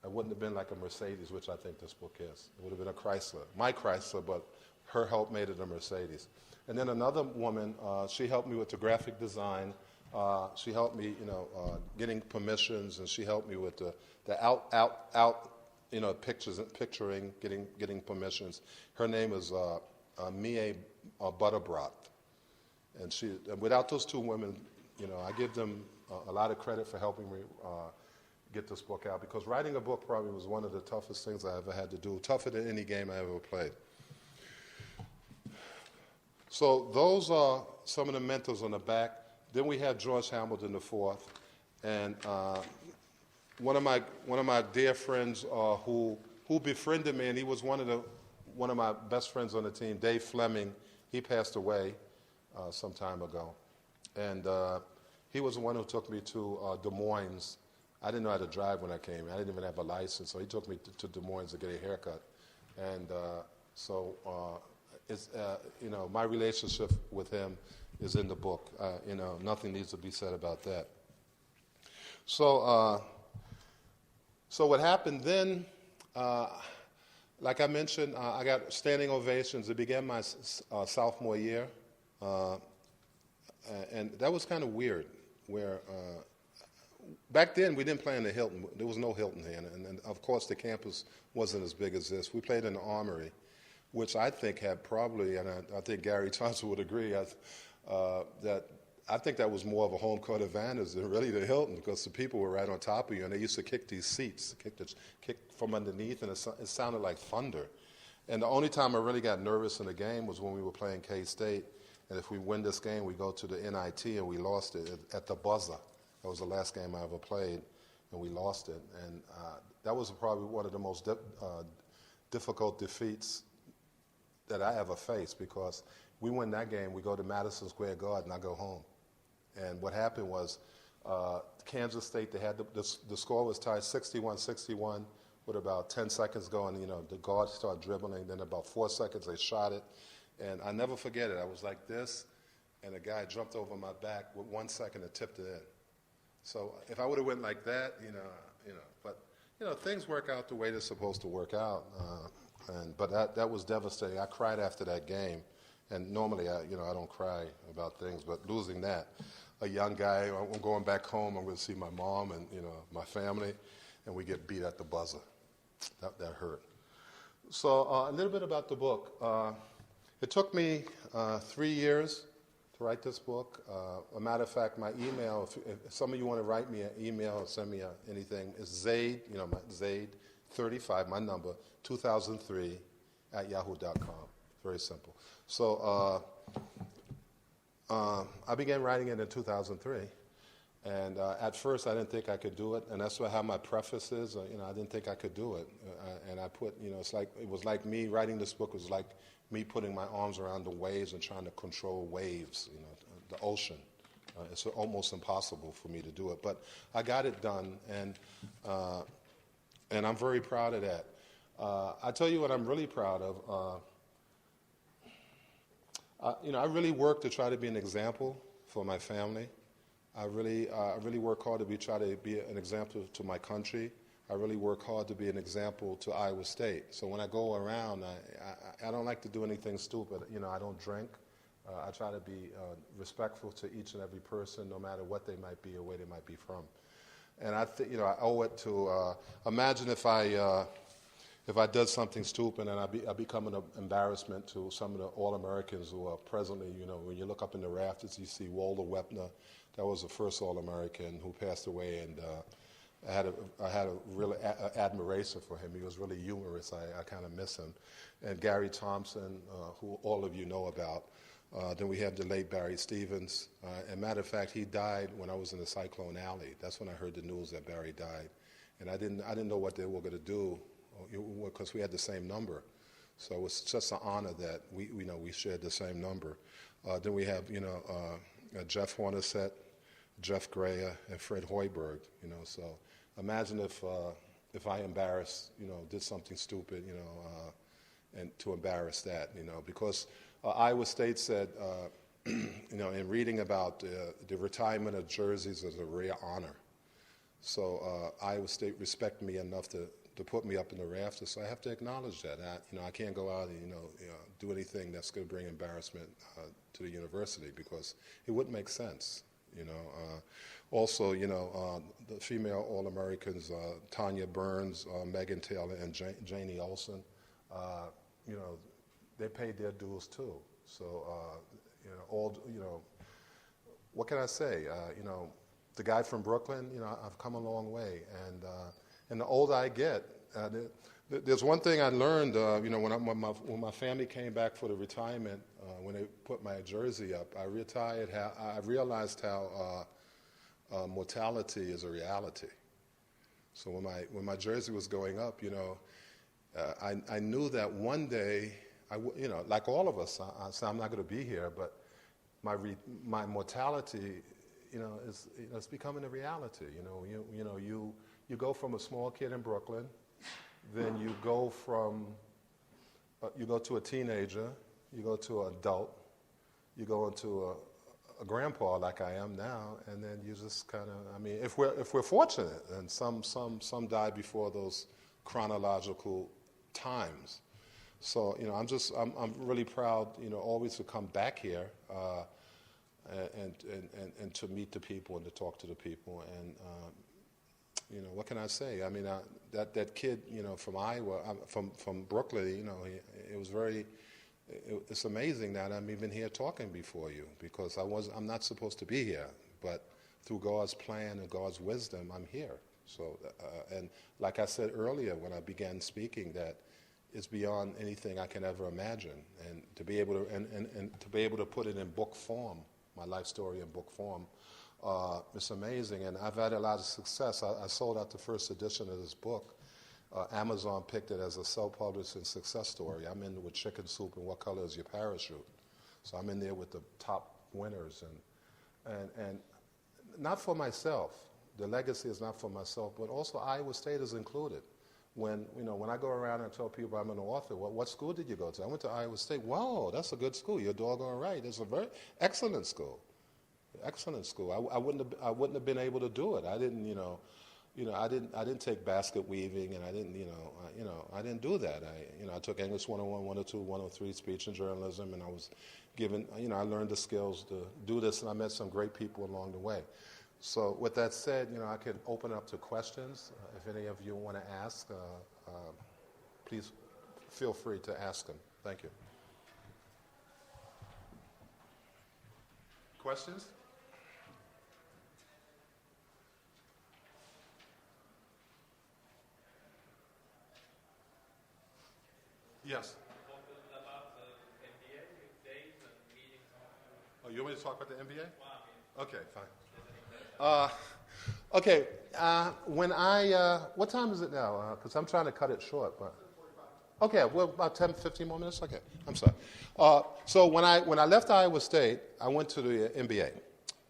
It wouldn't have been like a Mercedes, which I think this book is. It would have been a Chrysler, my Chrysler, but her help made it a Mercedes. And then another woman, she helped me with the graphic design. She helped me, getting permissions, and she helped me with the out picturing, getting permissions. Her name is Mie Butterbroth, and without those two women, I give them a lot of credit for helping me get this book out, because writing a book probably was one of the toughest things I ever had to do, tougher than any game I ever played. So those are some of the mentors on the back. Then we have George Hamilton IV, and one of my dear friends who befriended me, and he was one of my best friends on the team, Dave Fleming. He passed away some time ago, and he was the one who took me to Des Moines. I didn't know how to drive when I came. I didn't even have a license, so he took me to Des Moines to get a haircut, and it's my relationship with him is in the book. Nothing needs to be said about that. So what happened then? Like I mentioned, I got standing ovations. It began my sophomore year, and that was kind of weird. Where back then we didn't play in the Hilton. There was no Hilton here, and of course the campus wasn't as big as this. We played in the Armory, which I think had probably, and I think Gary Thompson would agree, that I think that was more of a home court advantage than really the Hilton, because the people were right on top of you, and they used to kick these seats, kick from underneath, and it sounded like thunder. And the only time I really got nervous in the game was when we were playing K-State, and if we win this game, we go to the NIT, and we lost it at the buzzer. That was the last game I ever played, and we lost it. And that was probably one of the most difficult defeats that I ever faced, because we win that game, we go to Madison Square Garden, I go home. And what happened was Kansas State, they had the score was tied 61-61 with about 10 seconds going. The guards started dribbling, then about 4 seconds they shot it. And I never forget it. I was like this, and a guy jumped over my back with 1 second and tipped it in. So if I would have went like that, but things work out the way they're supposed to work out. But that was devastating. I cried after that game, and normally I don't cry about things, but losing that, a young guy, I'm going back home, I'm going to see my mom and my family, and we get beat at the buzzer. That hurt. So a little bit about the book. It took me 3 years to write this book. A matter of fact, my email, if some of you want to write me an email or send me anything, it's Zaid, Zaid35, my number, 2003 at yahoo.com. Very simple. So I began writing it in 2003. And at first, I didn't think I could do it, and that's how my preface is. I didn't think I could do it, and I put, it was like me writing this book was like me putting my arms around the waves and trying to control waves, the ocean. It's almost impossible for me to do it, but I got it done, and I'm very proud of that. I tell you what I'm really proud of. I really work to try to be an example for my family. I really work hard to try to be an example to my country. I really work hard to be an example to Iowa State. So when I go around, I don't like to do anything stupid. I don't drink. I try to be respectful to each and every person, no matter what they might be or where they might be from. And I owe it to imagine if I did something stupid and I become an embarrassment to some of the All-Americans who are presently, when you look up in the rafters, you see Walter Wepner. That was the first All-American who passed away, and I had a real admiration for him. He was really humorous. I kind of miss him. And Gary Thompson, who all of you know about. Then we have the late Barry Stevens. And matter of fact, he died when I was in the Cyclone Alley. That's when I heard the news that Barry died. And I didn't know what they were going to do because we had the same number. So it was just an honor that we shared the same number. Then we have, Jeff Hornacek, Jeff Greyer, and Fred Hoiberg, so imagine if I embarrassed, did something stupid, and to embarrass that, because Iowa State said, in reading about the retirement of jerseys as a rare honor. So Iowa State respected me enough to put me up in the rafters, so I have to acknowledge that. I can't go out and do anything that's going to bring embarrassment to the university because it wouldn't make sense. Also, the female All-Americans, Tanya Burns, Megan Taylor, and Janie Olson, they paid their dues too. So, what can I say? The guy from Brooklyn, I've come a long way, and the older I get, there's one thing I learned, when my family came back for the retirement, when they put my jersey up, I realized how mortality is a reality. So when my jersey was going up, I knew that one day, like all of us, I said I'm not going to be here, but my mortality, it's becoming a reality. You go from a small kid in Brooklyn, then you go to a teenager, you go to an adult, you go into a grandpa like I am now, and then you just kind of, if we're fortunate, and some die before those chronological times. So, I'm really proud, always to come back here and to meet the people and to talk to the people. And, what can I say? That kid, from Iowa, from Brooklyn, it's amazing that I'm even here talking before you because I'm not supposed to be here, but through God's plan and God's wisdom, I'm here. So, and like I said earlier when I began speaking, that it's beyond anything I can ever imagine, and to be able to put it in book form, my life story in book form, it's amazing. And I've had a lot of success. I sold out the first edition of this book. Amazon picked it as a self-publishing success story. I'm in with Chicken Soup and What Color Is Your Parachute? So I'm in there with the top winners, and not for myself. The legacy is not for myself, but also Iowa State is included. When I go around and tell people I'm an author, what school did you go to? I went to Iowa State. Whoa, that's a good school. You're doggone right. It's a very excellent school. Excellent school. I wouldn't have been able to do it. I didn't, I didn't take basket weaving, and I didn't, I didn't do that. I took English 101, 102, 103, speech and journalism, and I was given, I learned the skills to do this, and I met some great people along the way. So with that said, I could open up to questions. If any of you want to ask, please feel free to ask them. Thank you. Questions? Yes. About the NBA days and meetings. Oh, you want me to talk about the NBA? Okay, fine. Okay, when what time is it now? Because I'm trying to cut it short. But okay, well, about 10, 15 more minutes? Okay, I'm sorry. So when I left Iowa State, I went to the NBA.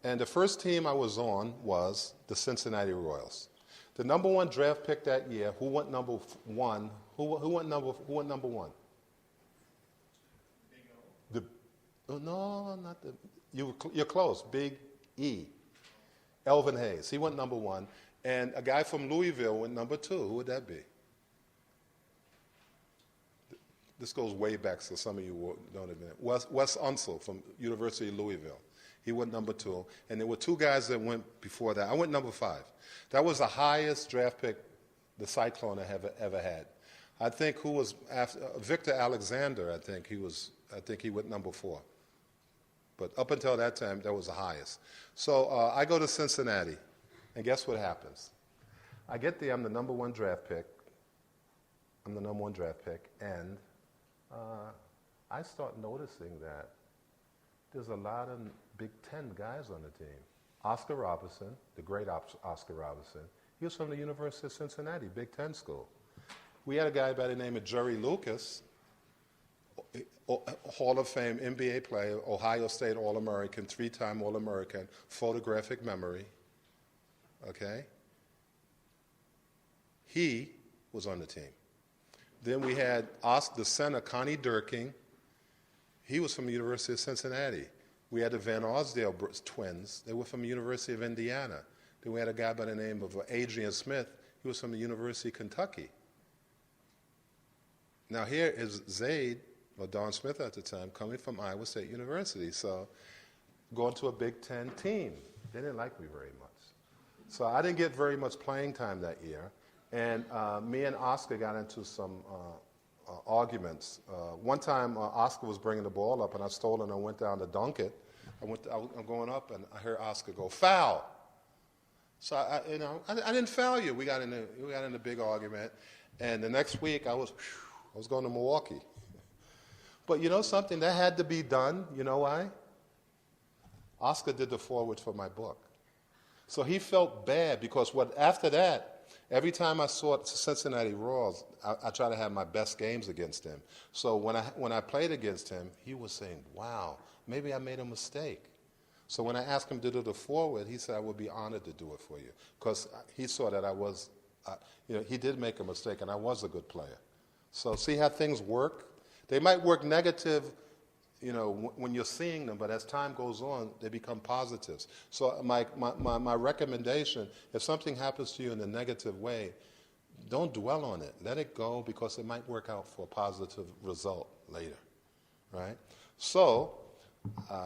And the first team I was on was the Cincinnati Royals. The number one draft pick that year, who went number one? Who went number one? Big O. No, not the. You're close. Big E. Elvin Hayes. He went number one. And a guy from Louisville went number two. Who would that be? This goes way back, so some of you don't admit it. Wes Unseld from University of Louisville. He went number two. And there were two guys that went before that. I went number 5. That was the highest draft pick the Cyclone have ever had. I think who was after Victor Alexander, I think he went number 4. But up until that time, that was the highest. So I go to Cincinnati, and guess what happens? I get there, I'm the number 1 draft pick. And I start noticing that there's a lot of Big Ten guys on the team. Oscar Robertson, the great Oscar Robertson, he was from the University of Cincinnati, Big Ten school. We had a guy by the name of Jerry Lucas, Hall of Fame NBA player, Ohio State All-American, 3-time All-American, photographic memory, okay? He was on the team. Then we had the center, Connie Durking. He was from the University of Cincinnati. We had the Van Arsdale twins. They were from the University of Indiana. Then we had a guy by the name of Adrian Smith. He was from the University of Kentucky. Now here is Zaid, or Don Smith at the time, coming from Iowa State University. So going to a Big Ten team. They didn't like me very much. So I didn't get very much playing time that year. And me and Oscar got into some arguments. One time, Oscar was bringing the ball up, and I stole it and I went down to dunk it. I'm going up, and I heard Oscar go, foul. So I didn't foul you. We got in a big argument, and the next week I was going to Milwaukee. But you know something, that had to be done. You know why? Oscar did the foreword for my book. So he felt bad because after that, every time I saw Cincinnati Royals, I try to have my best games against him. So when I played against him, he was saying, wow, maybe I made a mistake. So when I asked him to do the forward, he said, I would be honored to do it for you. Because he saw that I was, he did make a mistake, and I was a good player. So see how things work? They might work negative, when you're seeing them, but as time goes on, they become positives. So my recommendation, if something happens to you in a negative way, don't dwell on it. Let it go, because it might work out for a positive result later, right? So,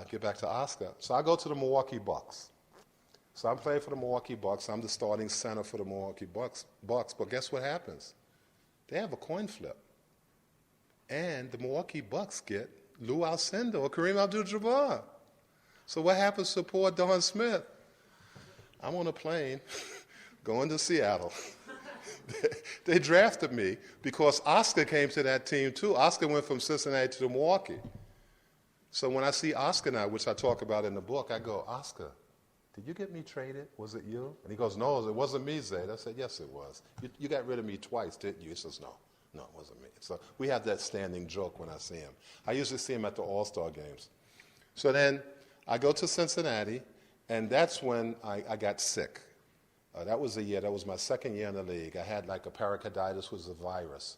get back to Oscar. So I go to the Milwaukee Bucks. So I'm playing for the Milwaukee Bucks. I'm the starting center for the Milwaukee Bucks. But guess what happens? They have a coin flip. And the Milwaukee Bucks get Lou Alcindor or Kareem Abdul-Jabbar. So what happens to poor Don Smith? I'm on a plane going to Seattle. They drafted me because Oscar came to that team too. Oscar went from Cincinnati to Milwaukee. So when I see Oscar now, which I talk about in the book, I go, Oscar, did you get me traded? Was it you? And he goes, no, it wasn't me, Zaid. I said, yes, it was. You got rid of me twice, didn't you? He says, no, it wasn't me. So we have that standing joke when I see him. I usually see him at the All-Star games. So then I go to Cincinnati, and that's when I got sick. That was that was my second year in the league. I had like a pericarditis, which was a virus,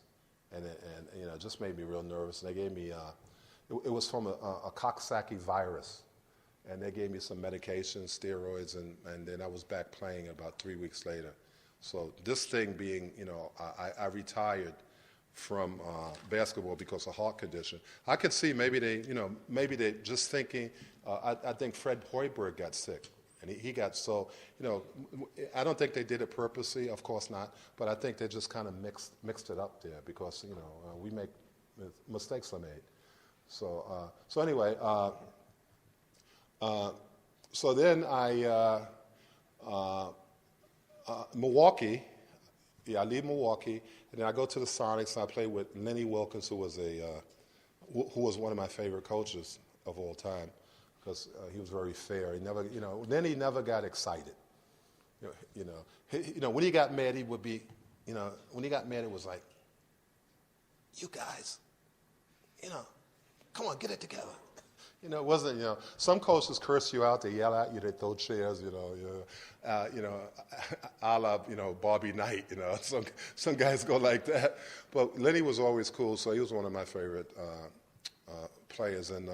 and it just made me real nervous. And they gave me, it was from a Coxsackie virus, and they gave me some medication, steroids, and then I was back playing about 3 weeks later. So this thing being, I retired from basketball because of heart condition. I could see maybe they just thinking. I think Fred Hoiberg got sick. And he got I don't think they did it purposely, of course not, but I think they just kind of mixed it up there because, we make mistakes are made. So anyway, so then Milwaukee, I leave Milwaukee, and then I go to the Sonics, and I play with Lenny Wilkens, who was one of my favorite coaches of all time. Because he was very fair. He never, then he never got excited. When he got mad, he would be, when he got mad, it was like, you guys, come on, get it together. It wasn't, some coaches curse you out, they yell at you, they throw chairs, a la, Bobby Knight, some guys go like that. But Lenny was always cool, so he was one of my favorite players. And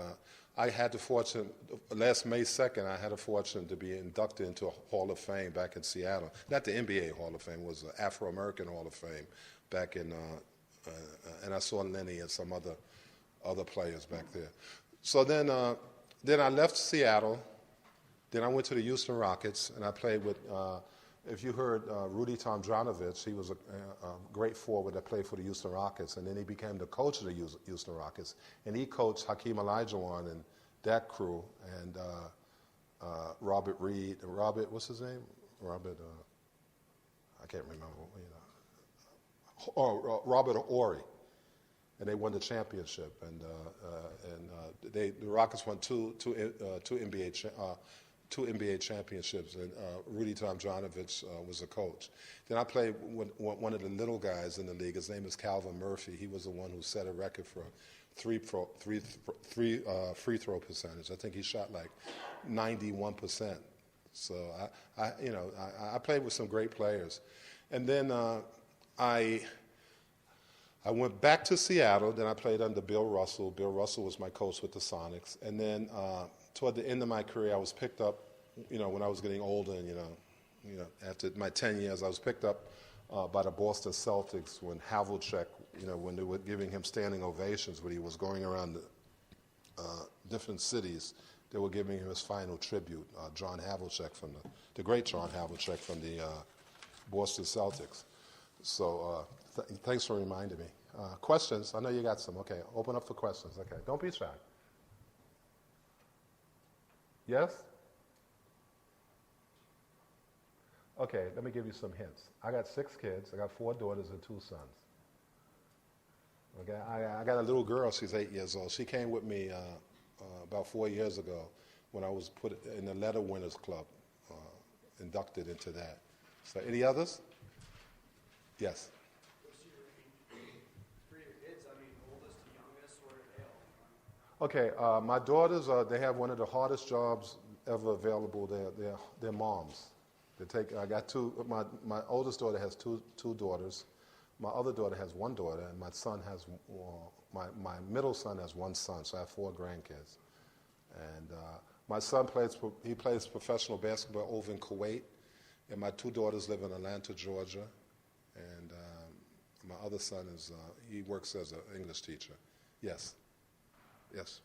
I had the fortune, last May 2nd, I had the fortune to be inducted into a Hall of Fame back in Seattle. Not the NBA Hall of Fame, it was the Afro-American Hall of Fame back in, and I saw Lenny and some other players back there. So then I left Seattle, then I went to the Houston Rockets, and I played with, if you heard Rudy Tomjanovich, he was a great forward that played for the Houston Rockets, and then he became the coach of the Houston Rockets, and he coached Hakeem Olajuwon and that crew, and Robert Reed, what's his name? Robert, I can't remember. Robert Horry, and they won the championship, and the Rockets won two 2 NBA championships, and Rudy Tomjanovich was a coach. Then I played with one of the little guys in the league. His name is Calvin Murphy. He was the one who set a record for free throw percentage. I think he shot like 91%. So I played with some great players, and then I went back to Seattle. Then I played under Bill Russell. Bill Russell was my coach with the Sonics, and then toward the end of my career, I was picked up. When I was getting older, and after my 10 years, I was picked up by the Boston Celtics when Havlicek, when they were giving him standing ovations when he was going around different cities. They were giving him his final tribute, John Havlicek the great John Havlicek from the Boston Celtics. So thanks for reminding me. Questions? I know you got some. Okay, open up for questions. Okay, don't be shy. Yes? Okay, let me give you some hints. I got 6 kids. I got 4 daughters and 2 sons. Okay, I got a little girl. She's 8 years old. She came with me about 4 years ago when I was put in the Letter Winners Club, inducted into that. So, any others? Yes. For your kids, oldest to youngest, where are they all? Okay, my daughters they have one of the hardest jobs ever available. They're moms. I got 2. My oldest daughter has two daughters. My other daughter has 1 daughter, and my son has my middle son has 1 son. So I have 4 grandkids. And my son plays professional basketball over in Kuwait, and my 2 daughters live in Atlanta, Georgia, and my other son he works as an English teacher. Yes. Yes.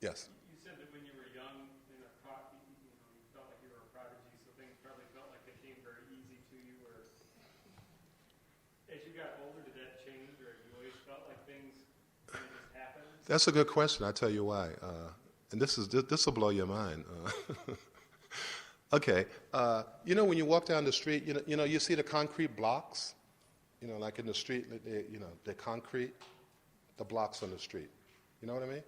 Yes. You said that when you were young, you felt like you were a prodigy, so things probably felt like they came very easy to you. Or as you got older, did that change, or you always felt like things kind of just happened? That's a good question. I'll tell you why. And this will blow your mind. Okay. When you walk down the street, you see the concrete blocks. Like in the street, the concrete, the blocks on the street. You know what I mean?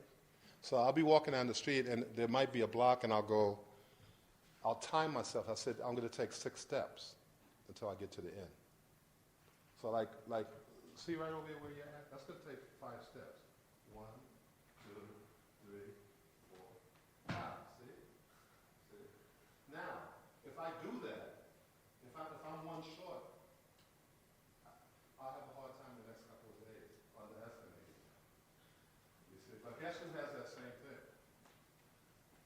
So I'll be walking down the street, and there might be a block, and I'll time myself. I said, I'm going to take 6 steps until I get to the end. So like, see right over here where you're at? That's going to take 5 steps. 1, 2, 3, 4, 5. See? Now, if I do that, if I'm 1 short, I'll have a hard time the next couple of days underestimating that. You see, but guess who has that same thing?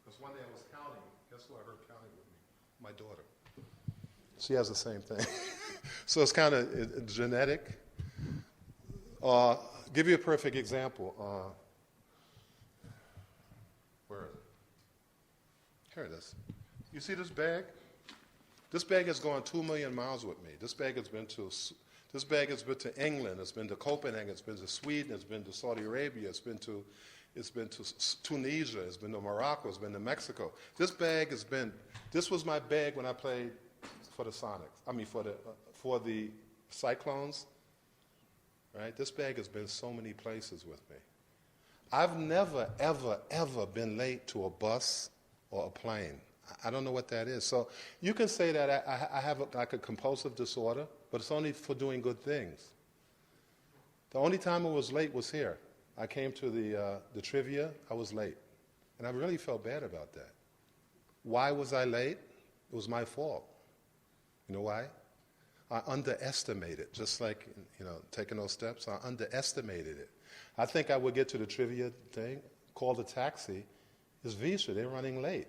Because one day I was counting. Guess who I heard counting with me? My daughter. She has the same thing. So it's kind of genetic. Give you a perfect example. Where is it? Here it is. You see this bag? This bag has gone 2 million miles with me. This bag has been to England. It's been to Copenhagen. It's been to Sweden. It's been to Saudi Arabia. It's been to Tunisia. It's been to Morocco. It's been to Mexico. This was my bag when I played for the Sonics. For the Cyclones. Right? This bag has been so many places with me. I've never, ever, ever been late to a bus or a plane. I don't know what that is. So you can say that I have a compulsive disorder, but it's only for doing good things. The only time I was late was here. I came to the trivia. I was late. And I really felt bad about that. Why was I late? It was my fault. You know why? I underestimated, just like, taking those steps, I underestimated it. I think I would get to the trivia thing, call the taxi. It's Visa, they're running late.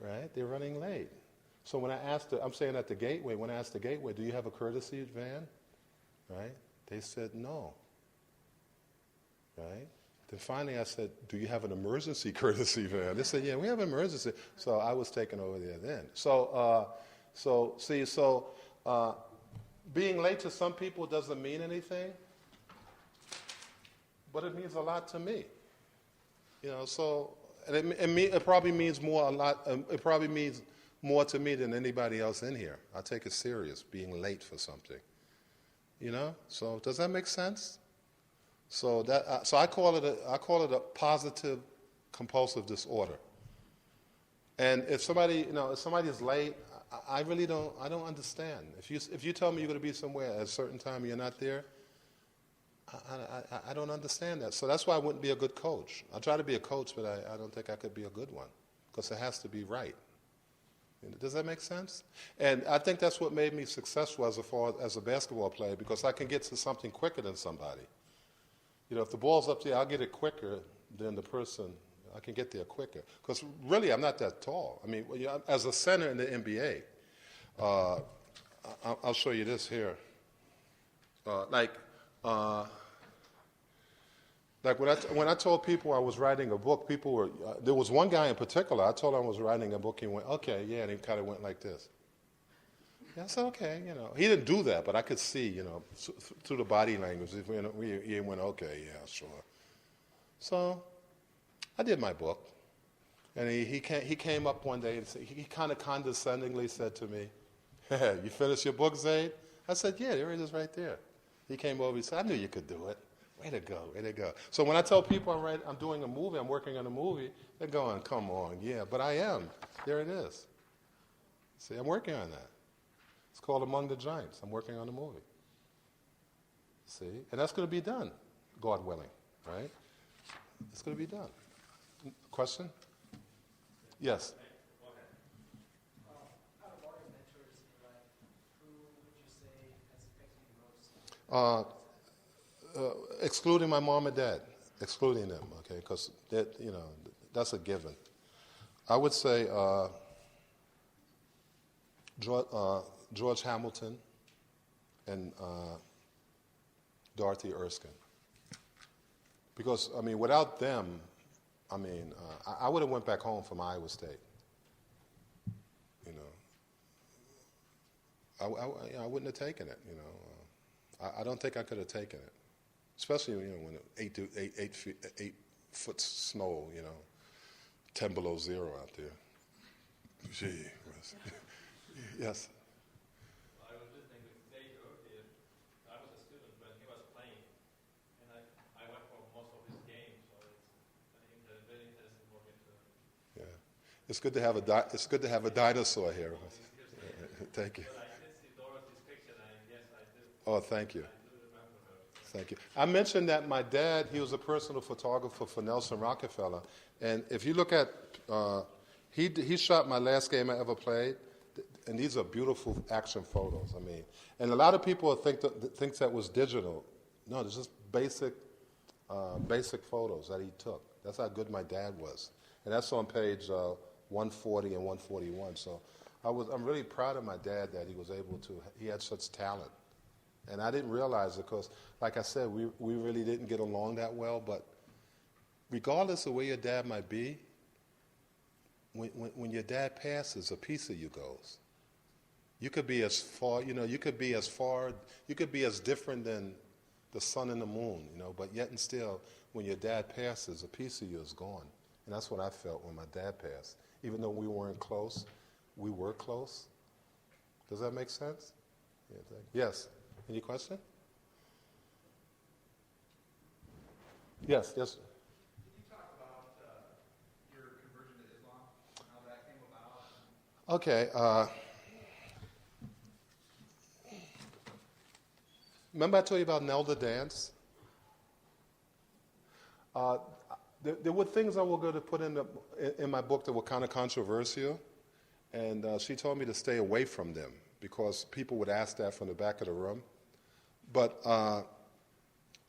Right? They're running late. So when I'm saying at the gateway, when I asked the gateway, do you have a courtesy van? Right? They said no. Right? Then finally I said, do you have an emergency courtesy van? They said, yeah, we have an emergency. So I was taken over there then. Being late to some people doesn't mean anything, but it means a lot to me. It probably means it probably means more to me than anybody else in here. I take it serious, being late for something. You know, so does that make sense? So so I call it a positive compulsive disorder. And if somebody is late, I really don't understand. If you tell me you're going to be somewhere at a certain time and you're not there, I don't understand that. So that's why I wouldn't be a good coach. I try to be a coach, but I don't think I could be a good one because it has to be right. Does that make sense? And I think that's what made me successful as a basketball player, because I can get to something quicker than somebody. If the ball's up there, I'll get it quicker than the person. I can get there quicker. Because really, I'm not that tall. I mean, as a center in the NBA, I'll show you this here. Like when I told people I was writing a book, people were, there was one guy in particular, I told him I was writing a book, he went, okay, yeah, and he kind of went like this. Yeah, I said, okay, He didn't do that, but I could see, through the body language, he went, okay, yeah, sure. So I did my book, and he came up one day and he kind of condescendingly said to me, hey, you finished your book, Zaid? I said, yeah, there it is right there. He came over, he said, I knew you could do it. Way to go, way to go. So when I tell people I'm doing a movie, I'm working on a movie, they're going, come on, yeah, but I am. There it is. See, I'm working on that. It's called Among the Giants. I'm working on a movie. See, and that's going to be done, God willing, right? It's going to be done. Question? Yes. Out of all your mentors in your life, who would you say has affected you most? Excluding my mom and dad, excluding them, okay, because that's a given. I would say George Hamilton and Dorothy Erskine, because without them, I would have went back home from Iowa State. I wouldn't have taken it. I don't think I could have taken it. Especially when 8 foot snow, 10 below zero out there. Gee, yes. I was listening to Zaid earlier. I was a student when he was playing, and I went for most of his games, so it's very interesting for me to. Yeah, it's good to have a dinosaur here. Thank you. But I did see Dorothy's picture, and yes, I do. Oh, thank you. I do remember her. Thank you. I mentioned that my dad, he was a personal photographer for Nelson Rockefeller. And if you look at, he shot my last game I ever played, and these are beautiful action photos, And a lot of people think that was digital. No, it's just basic photos that he took. That's how good my dad was. And that's on page 140 and 141. So I'm really proud of my dad that he had such talent. And I didn't realize it because, like I said, we really didn't get along that well. But regardless of where your dad might be, when your dad passes, a piece of you goes. You could be as far, you could be as different than the sun and the moon, but yet and still, when your dad passes, a piece of you is gone. And that's what I felt when my dad passed. Even though we weren't close, we were close. Does that make sense? Yeah, yes. Any question? Yes. Can you talk about your conversion to Islam, how that came about? Okay. Remember I told you about Nelda Dance? There were things I was going to put in my book that were kind of controversial, and she told me to stay away from them because people would ask that from the back of the room. But, and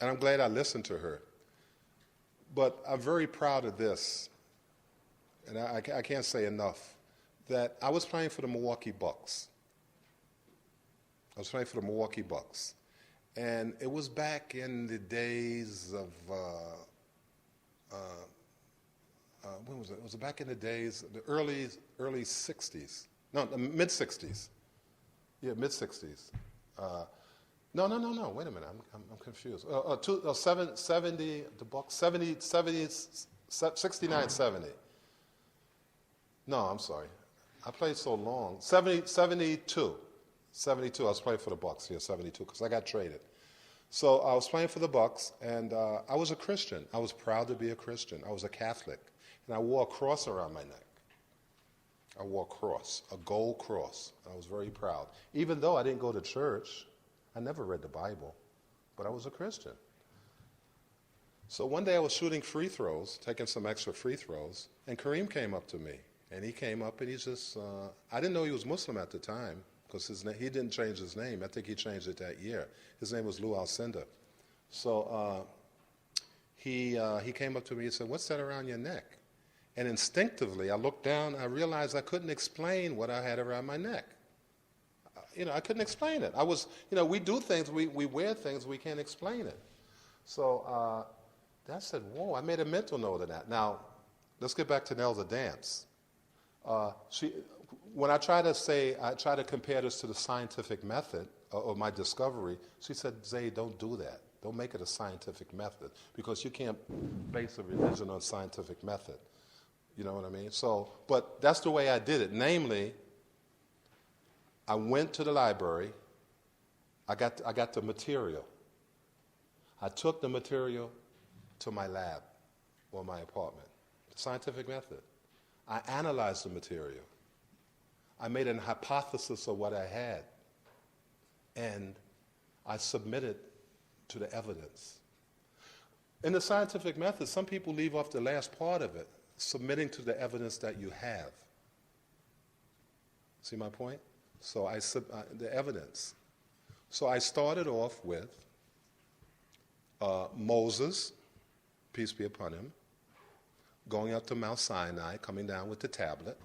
I'm glad I listened to her. But I'm very proud of this, and I can't say enough, that I was playing for the Milwaukee Bucks. And it was back in the days of, when was it? It was back in the days, the early 60s. No, the mid-60s. Yeah, mid-60s. No, wait a minute, I'm confused. 70, the Bucks, 69, 70. No, I'm sorry. I played so long. 72. 72. I was playing for the Bucks. Yeah, 72, because I got traded. So I was playing for the Bucks, and I was a Christian. I was proud to be a Christian. I was a Catholic, and I wore a cross around my neck. I wore a cross, a gold cross. I was very proud. Even though I didn't go to church, I never read the Bible, but I was a Christian. So one day I was shooting free throws, taking some extra free throws, and Kareem came up to me. And he came up and he just, I didn't know he was Muslim at the time, because he didn't change his name. I think he changed it that year. His name was Lou Alcindor. So he came up to me and said, "What's that around your neck?" And instinctively, I looked down, I realized I couldn't explain what I had around my neck. I couldn't explain it. We do things, we wear things, we can't explain it. So I said, whoa, I made a mental note of that. Now, let's get back to Nelda Dance. When I try to compare this to the scientific method of my discovery, she said, "Zay, don't do that. Don't make it a scientific method, because you can't base a religion on scientific method." You know what I mean? So, but that's the way I did it. Namely, I went to the library. I got the material. I took the material to my lab or my apartment. Scientific method. I analyzed the material. I made an hypothesis of what I had, and I submitted to the evidence. In the scientific method, some people leave off the last part of it, submitting to the evidence that you have. See my point? So the evidence. So I started off with Moses, peace be upon him, going up to Mount Sinai, coming down with the tablet.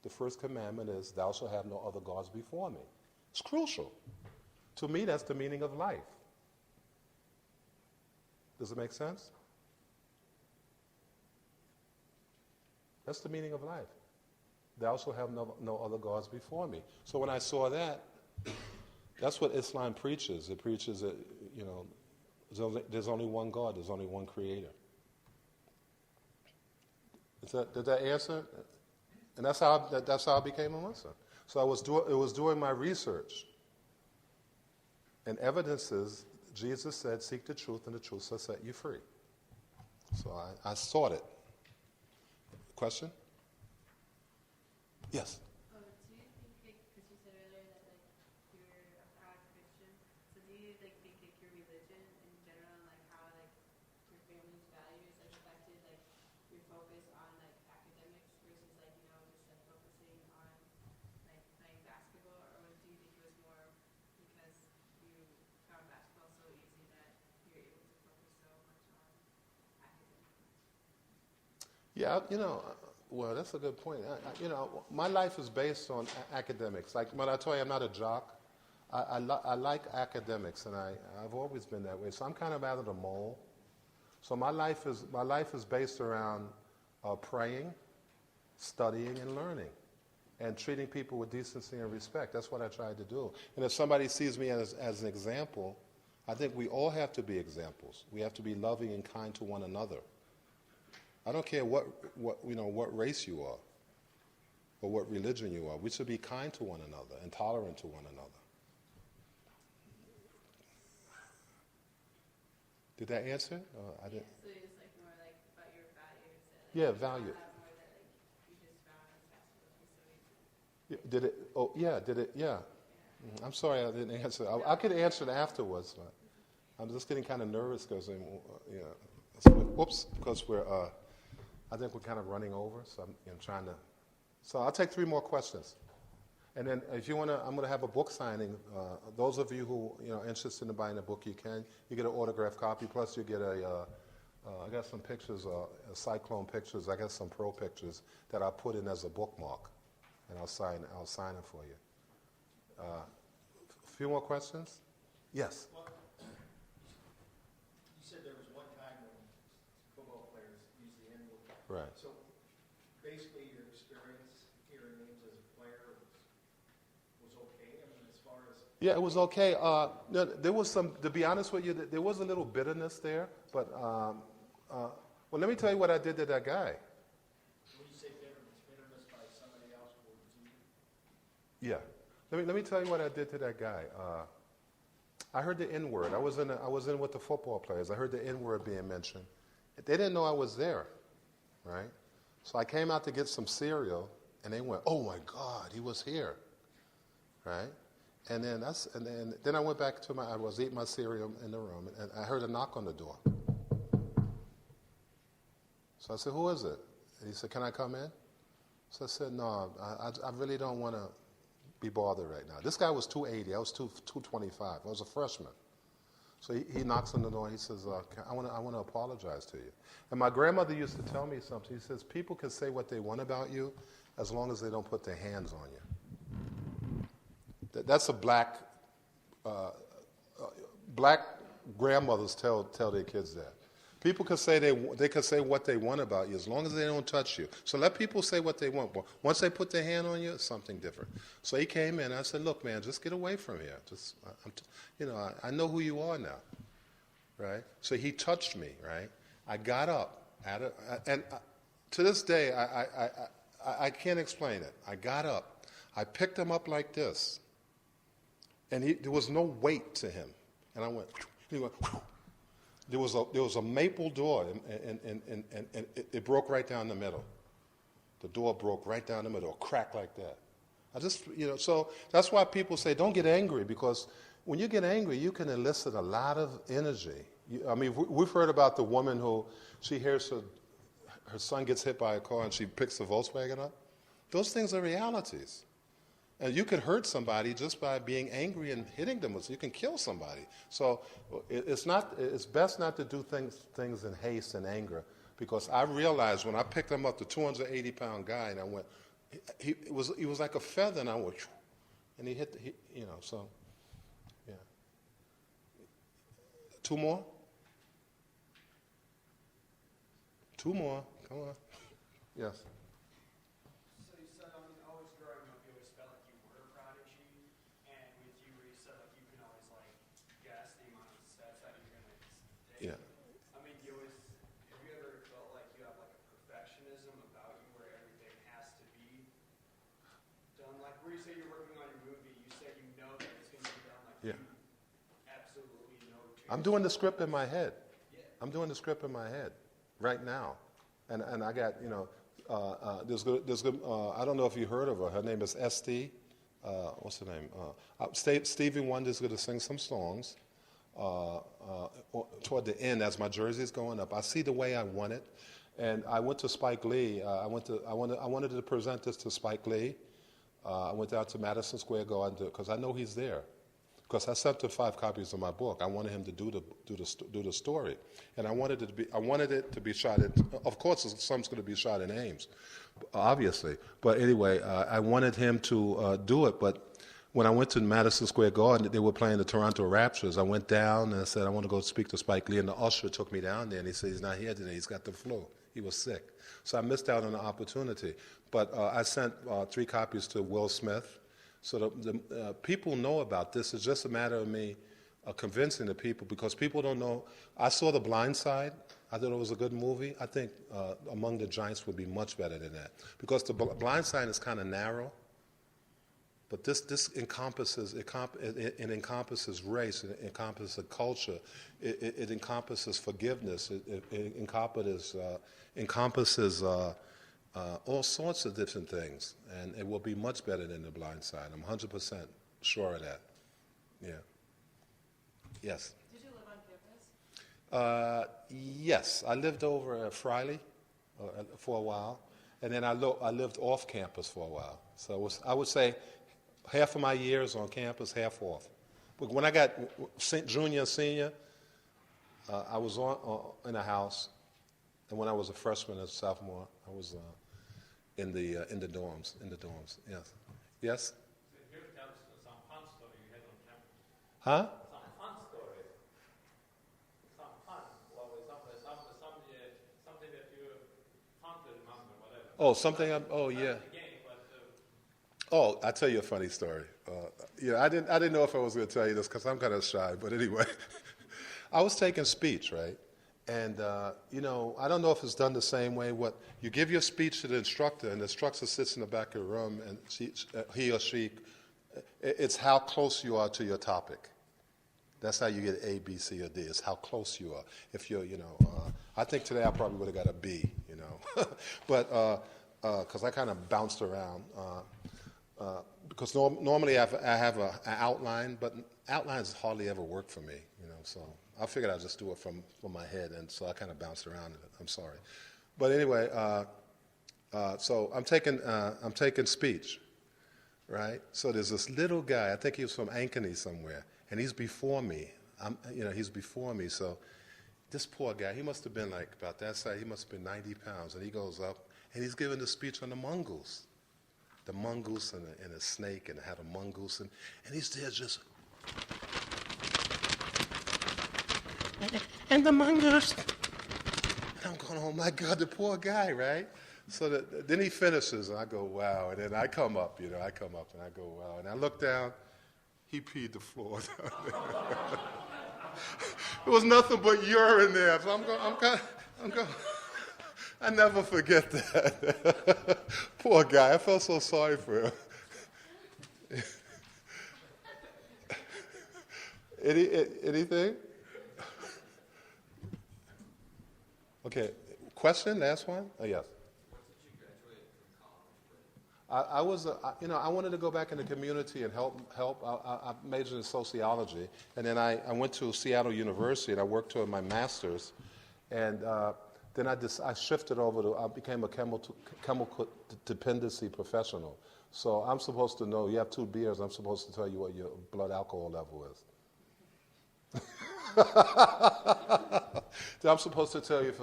The first commandment is, "Thou shalt have no other gods before me." It's crucial. To me, that's the meaning of life. Does it make sense? That's the meaning of life. Thou shalt have no other gods before me. So when I saw that, that's what Islam preaches. It preaches that, there's only one God, there's only one creator. Did that answer? And that's how I became a Muslim. So it was doing my research. And evidences, Jesus said, "Seek the truth, and the truth shall set you free." So I sought it. Question? Yes. Do you think, because you said earlier that you're a proud Christian, so do you think your religion in general, how your family's values affected your focus on academics versus just focusing on playing basketball, or do you think it was more because you found basketball so easy that you're able to focus so much on academics? Yeah, well, that's a good point. My life is based on academics. Like when I tell you I'm not a jock, I like academics, and I've always been that way. So I'm kind of out of the mold. So my life is based around praying, studying, and learning, and treating people with decency and respect. That's what I try to do. And if somebody sees me as an example, I think we all have to be examples. We have to be loving and kind to one another. I don't care what race you are or what religion you are. We should be kind to one another and tolerant to one another. Did that answer? I didn't. So it's more about your values. Yeah, value. More that you just found as basketball so easy. Did it? Oh, yeah. Did it? Yeah. I'm sorry I didn't answer. I could answer it afterwards, but I'm just getting kind of nervous because, because I think we're kind of running over, so I'm trying to. So I'll take 3 more questions, and then if you want to, I'm going to have a book signing. Those of you who are interested in buying a book, you can. You get an autographed copy, plus you get I got some pictures, Cyclone pictures. I got some pro pictures that I put in as a bookmark, and I'll sign it for you. A few more questions? Yes. Well, you said there was one time when football players used the N-word. Right. So basically your experience hearing names as a player was okay? I mean, as far as... Yeah, it was okay. There was some, to be honest with you, there was a little bitterness there, but, well, let me tell you what I did to that guy. When you say bitterness by somebody else towards you? Yeah. Let me tell you what I did to that guy. I heard the N-word. I was in with the football players. I heard the N-word being mentioned. They didn't know I was there, right? So I came out to get some cereal, and they went, "Oh my God, he was here," right? And then I went back to I was eating my cereal in the room, and I heard a knock on the door. So I said, "Who is it?" And he said, "Can I come in?" So I said, "No, I really don't want to be bothered right now." This guy was 280. I was 225. I was a freshman. So he knocks on the door and he says, I want to apologize to you. And my grandmother used to tell me something. She says, people can say what they want about you as long as they don't put their hands on you. That's a black grandmothers tell their kids that. People can say they can say what they want about you as long as they don't touch you. So let people say what they want. But once they put their hand on you, it's something different. So he came in. I said, "Look, man, just get away from here. I know who you are now, right?" So he touched me, right? I got up to this day, I can't explain it. I got up. I picked him up like this, and there was no weight to him. And I went. He went. There was a maple door, and it broke right down the middle. The door broke right down the middle, a crack like that. So that's why people say don't get angry, because when you get angry, you can elicit a lot of energy. We've heard about the woman who she hears her son gets hit by a car and she picks the Volkswagen up. Those things are realities. And you can hurt somebody just by being angry and hitting them. You can kill somebody. So it's best not to do things in haste and anger, because I realized when I picked him up, the 280-pound guy, and I went, he was like a feather, and I went, and he hit, so, yeah. 2 more? 2 more, come on. Yes. So you said, always growing up, you always felt like you were a prodigy, and with you, where you said like you can always guess the amount of steps that you're gonna take. Yeah. Do you always, have you ever felt like you have a perfectionism about you, where everything has to be done? Like where you say you're working on your movie, you say you know that it's gonna be done. Yeah. You absolutely know. I'm doing the script in my head. I'm doing the script in my head right now, and I got there's good. I don't know if you heard of her. Her name is St. What's her name? Stevie Wonder's going to sing some songs toward the end as my jersey's going up. I see the way I want it, and I went to Spike Lee. I wanted to present this to Spike Lee. I went out to Madison Square Garden because I know he's there. Because I sent him 5 copies of my book. I wanted him to do the story, and I wanted it to be shot in. Of course, some's going to be shot in Ames, obviously. But anyway, I wanted him to do it. But when I went to Madison Square Garden, they were playing the Toronto Raptors. I went down and I said, I want to go speak to Spike Lee, and the usher took me down there, and he said he's not here today. He's got the flu. He was sick, so I missed out on the opportunity. But I sent 3 copies to Will Smith. So the people know about this. It's just a matter of me convincing the people, because people don't know. I saw The Blind Side. I thought it was a good movie. I think Among the Giants would be much better than that, because The Blind Side is kind of narrow. But this encompasses it encompasses race. It encompasses culture. It encompasses forgiveness. It encompasses all sorts of different things, and it will be much better than The Blind Side. I'm 100% sure of that. Yeah. Yes. Did you live on campus? Yes, I lived over at Friley for a while, and then I lived off campus for a while. So I would say half of my years on campus, half off. But when I got junior and senior, I was in a house, and when I was a freshman and sophomore, I was in the dorms. Yes. Yes. Here, tell us some fun story you had on campus. Huh? Some fun story. Some fun story. Something that you fun to remember, whatever. Oh, something. Yeah. Game, but, Oh, I'll tell you a funny story. I didn't know if I was going to tell you this because I'm kind of shy, but anyway, I was taking speech, right? And, I don't know if it's done the same way. What you give your speech to the instructor, and the instructor sits in the back of the room, and he or she It's how close you are to your topic. That's how you get A, B, C, or D. It's how close you are. If you're, I think today I probably would have got a B, but because I kind of bounced around. Because normally I have an outline, but outlines hardly ever work for me, So I figured I'd just do it from my head, and so I kind of bounced around. I'm sorry, but anyway, so I'm taking speech, right? So there's this little guy. I think he was from Ankeny somewhere. And he's before me. He's before me. So this poor guy, he must have been like about that size. He must have been 90 pounds. And he goes up, and he's giving the speech on the mongoose. The mongoose and a snake, and had a mongoose. And he's there just... And the mongoose. And I'm going, oh, my God, the poor guy, right? So then he finishes, and I go, wow. And then I come up, and I go, wow. And I look down. He peed the floor down there. There was nothing but urine there. So I'm going. I never forget that. Poor guy. I felt so sorry for him. Anything? Okay. Question? Last one? Oh, yes. I wanted to go back in the community and help. I majored in sociology, and then I went to Seattle University and I worked toward my master's, and then I shifted over I became a chemical dependency professional. So I'm supposed to know. You have 2 beers. I'm supposed to tell you what your blood alcohol level is. I'm supposed to tell you if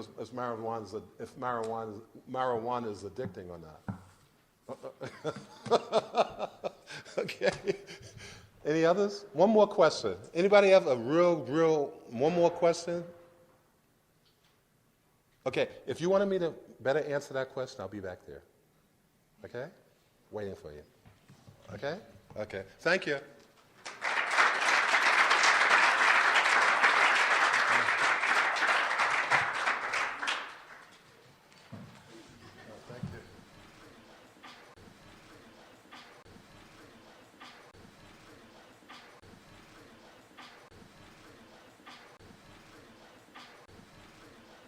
marijuana is addicting or not. Okay. Any others? One more question. Anybody have a real one more question? Okay. If you wanted me to better answer that question, I'll be back there. Okay? Waiting for you. Okay? Okay. Thank you.